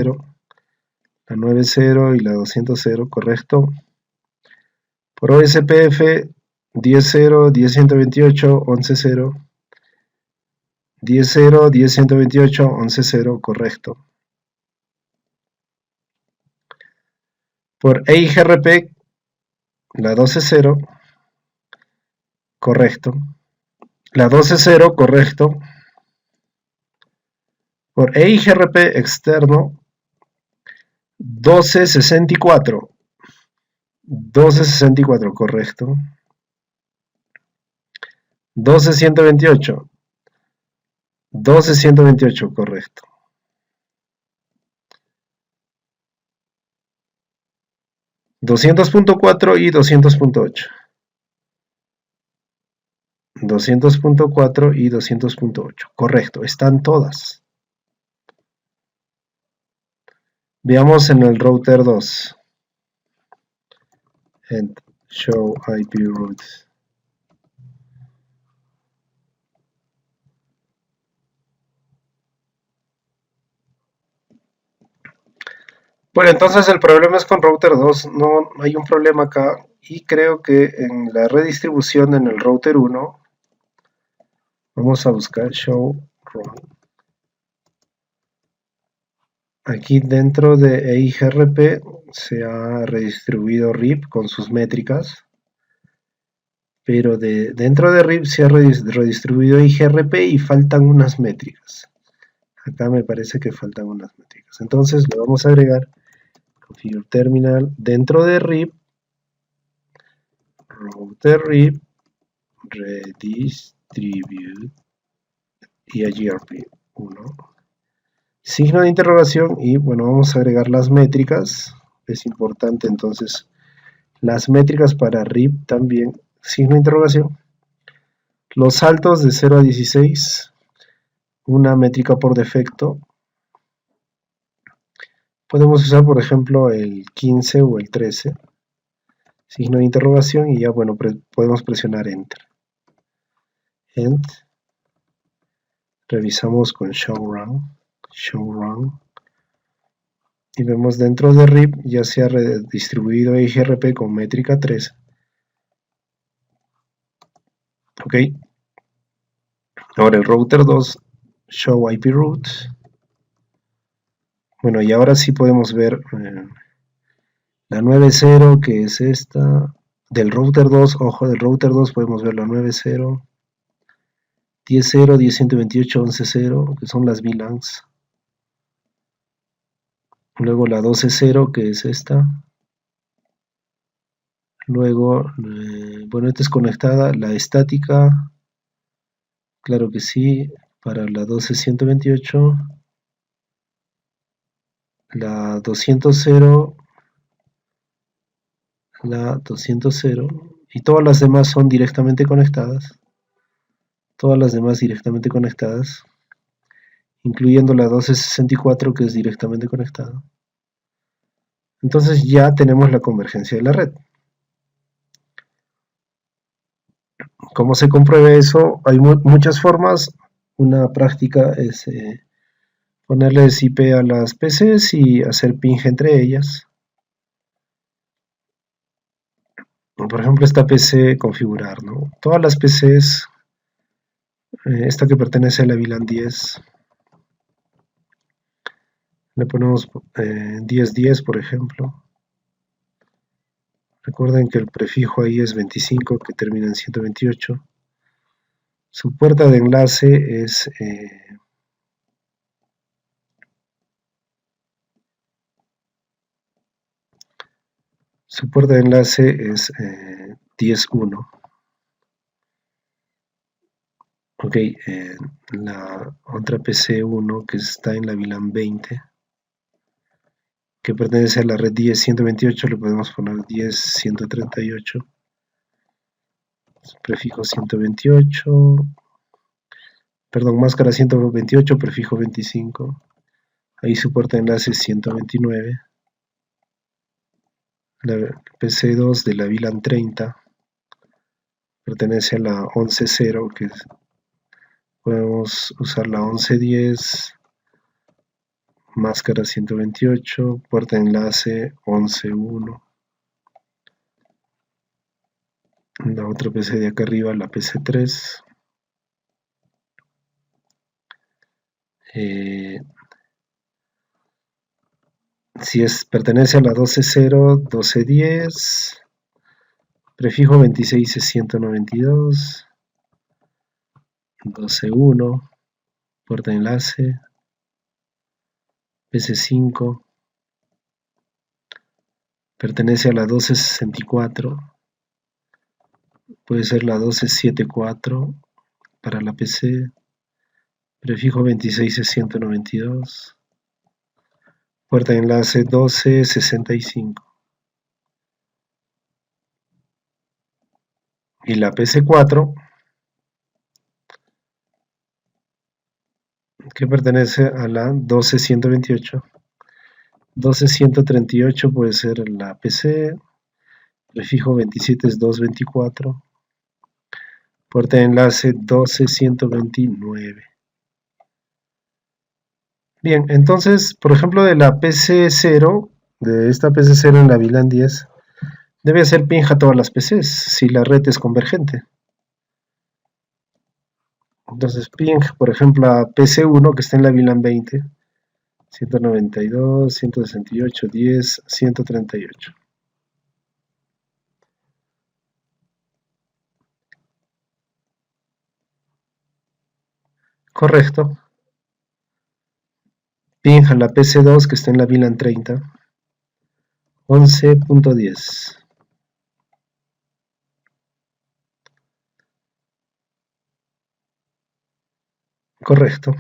la 90 y la 200, correcto. Por OSPF, 10.0, 10.128, 11.0, 10.0, 10.128, 11.0, correcto. Por EIGRP, la 12.0, correcto. La 12.0, correcto. Por EIGRP externo, 12.64. 12.64, correcto. 12.128. 12.128, correcto. 200.4 y 200.8. 200.4 y 200.8, correcto, están todas. Veamos en el router 2. And show IP routes. Bueno, entonces el problema es con router 2, no hay un problema acá, y creo que en la redistribución en el router 1, vamos a buscar show run. Aquí dentro de EIGRP se ha redistribuido RIP con sus métricas, pero dentro de RIP se ha redistribuido EIGRP y faltan unas métricas. Acá me parece que faltan unas métricas. Entonces le vamos a agregar configure terminal dentro de RIP, router RIP, redistribute y EIGRP 1. Signo de interrogación y bueno, vamos a agregar las métricas. Es importante entonces las métricas para RIP también, signo de interrogación. Los saltos de 0 a 16, una métrica por defecto. Podemos usar por ejemplo el 15 o el 13, signo de interrogación y ya bueno, podemos presionar Enter. Revisamos con show run. Y vemos dentro de RIP ya se ha redistribuido EIGRP con métrica 3. Ok. Ahora el router 2, show IP routes. Bueno, y ahora sí podemos ver la 9.0, que es esta. Del router 2, ojo, del router 2 podemos ver la 9.0, 10.0, 10.128, 11.0, que son las VLANs. Luego la 12.0, que es esta. Luego, bueno, esta es conectada, la estática, claro que sí, para la 12.128, la 200.0, la 200.0, y todas las demás son directamente conectadas. Todas las demás directamente conectadas, incluyendo la 12.64 que es directamente conectada. Entonces ya tenemos la convergencia de la red. ¿Cómo se comprueba eso? Hay muchas formas. Una práctica es ponerles IP a las PCs y hacer ping entre ellas. Por ejemplo, esta PC configurar, ¿no? Todas las PCs, esta que pertenece a la VLAN 10, le ponemos 10.10, por ejemplo. Recuerden que el prefijo ahí es 25, que termina en 128. Su puerta de enlace es su puerta de enlace es 10.1. Ok, la otra PC1 que está en la VLAN 20, que pertenece a la red 10.128, le podemos poner 10.138, prefijo 128, perdón, máscara 128, prefijo 25, ahí su puerta de enlace es 129, la PC2 de la VLAN 30 pertenece a la 11.0, que podemos usar la 11.10, máscara 128, puerta de enlace 11.1. La otra PC de acá arriba, la PC3. Si pertenece a la 12.0, 12.10, prefijo 26 es 192, 12.1, puerta de enlace, PC5, pertenece a la 12.64, puede ser la 12.74 para la PC, prefijo 26 es 192, puerta de enlace 12.65. Y la PC4, que pertenece a la 12.128. 12.138 puede ser la PC, prefijo 27 es 224, puerta de enlace 12.129. Bien, entonces, por ejemplo, de la PC0, de esta PC0 en la VLAN 10, debe hacer ping a todas las PCs si la red es convergente. Entonces, ping, por ejemplo, a PC1 que está en la VLAN 20, 192, 168, 10, 138. Correcto. Ping a la PC2 que está en la VLAN 30. 11.10. Correcto.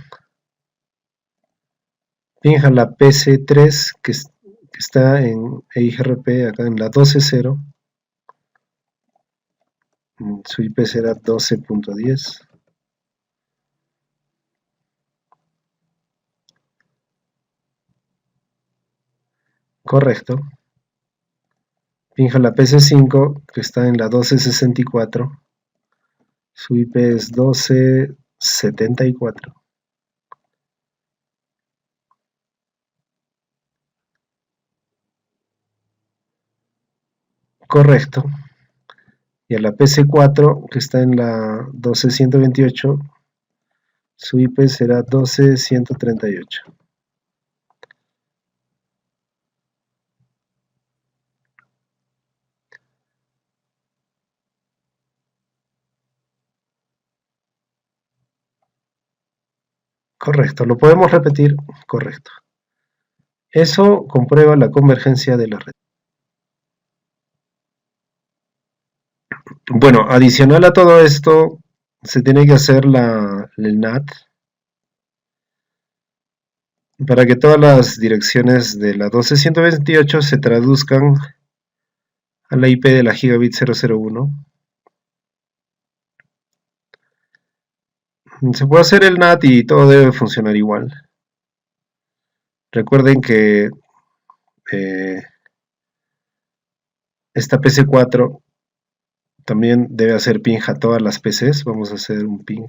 Ping a la PC3 que está en EIGRP acá en la 12.0. Su IP será 12.10. Correcto. Ping a la PC5 que está en la 12.64. Su IP es 12.74. Correcto. Y a la PC4 que está en la 12.128, su IP será 12.138. Correcto, ¿lo podemos repetir? Correcto. Eso comprueba la convergencia de la red. Bueno, adicional a todo esto, se tiene que hacer el NAT para que todas las direcciones de la 12.128 se traduzcan a la IP de la gigabit 001. Se puede hacer el NAT y todo debe funcionar igual. Recuerden que esta PC4 también debe hacer ping a todas las PCs. Vamos a hacer un ping.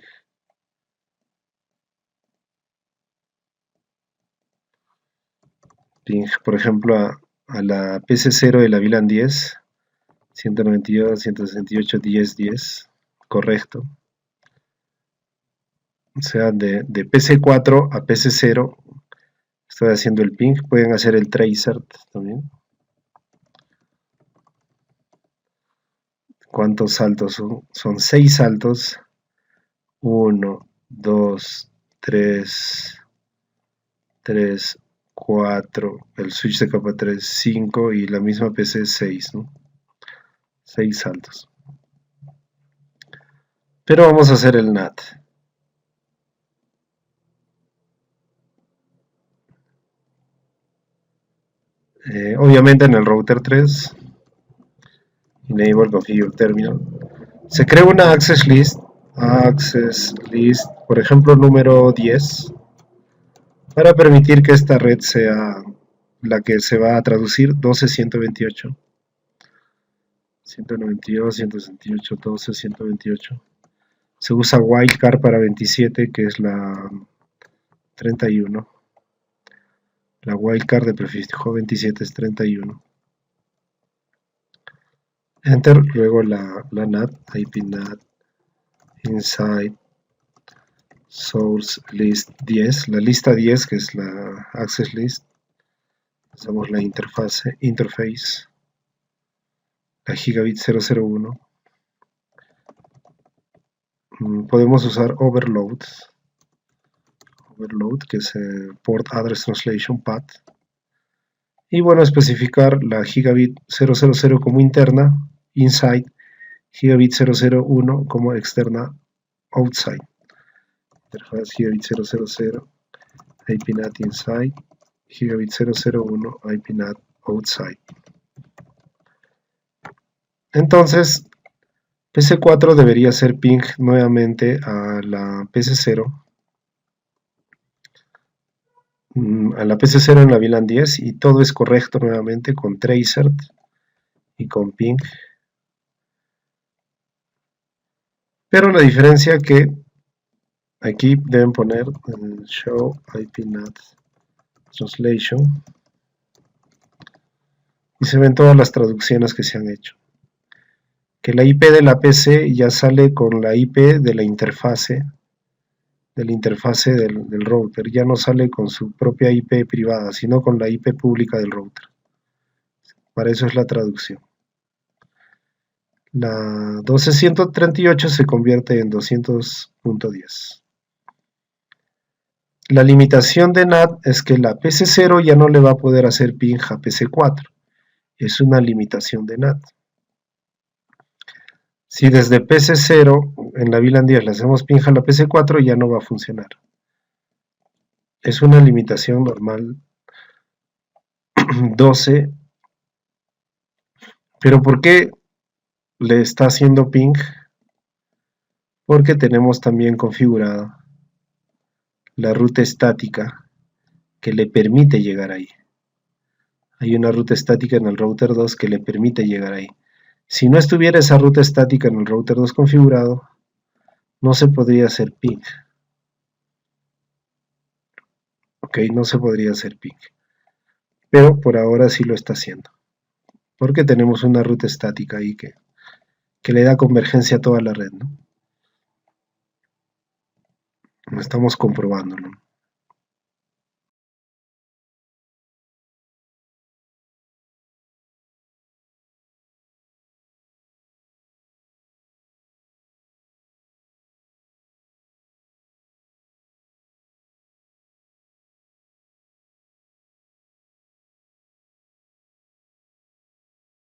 Ping, por ejemplo, a la PC0 de la VLAN 10. 192, 168, 10, 10. Correcto. O sea, de PC4 a PC0 estoy haciendo el ping. Pueden hacer el tracer también. ¿Cuántos saltos son? Son 6 saltos. 1, 2, 3, 3, 4, el switch de capa 3, 5 y la misma PC 6, ¿no? 6 saltos. Pero vamos a hacer el NAT. Obviamente en el router 3, enable configure terminal, se crea una access list, por ejemplo número 10, para permitir que esta red sea la que se va a traducir 12.128. 192, 168, 12, 128. Se usa wildcard para 27, que es la 31. La wildcard de prefijo 27 es 31. Enter, luego la NAT, IP NAT, inside, source list 10, la lista 10 que es la access list. Hacemos la interface, la gigabit 001. Podemos usar overload, que es port address translation path. Y bueno, especificar la gigabit 000 como interna, inside, gigabit 001 como externa, outside. Interfaz gigabit 000, IP NAT inside, gigabit 001, IP NAT outside. Entonces, PC4 debería hacer ping nuevamente a la PC0. A la PC0 en la VLAN 10 y todo es correcto nuevamente con tracer y con ping. Pero la diferencia que aquí deben poner show IP NAT translation y se ven todas las traducciones que se han hecho. Que la IP de la PC ya sale con la IP de la interfase de la interfase del router. Ya no sale con su propia IP privada, sino con la IP pública del router. Para eso es la traducción. La 12.138 se convierte en 200.10. La limitación de NAT es que la PC0 ya no le va a poder hacer ping a PC4. Es una limitación de NAT. Si desde PC0 en la VLAN 10 le hacemos ping a la PC4, ya no va a funcionar. Es una limitación normal 12. ¿Pero por qué le está haciendo ping? Porque tenemos también configurada la ruta estática que le permite llegar ahí. Hay una ruta estática en el router 2 que le permite llegar ahí. Si no estuviera esa ruta estática en el router 2 configurado, no se podría hacer ping. Ok, no se podría hacer ping. Pero por ahora sí lo está haciendo. Porque tenemos una ruta estática ahí que le da convergencia a toda la red, ¿no? Estamos comprobándolo.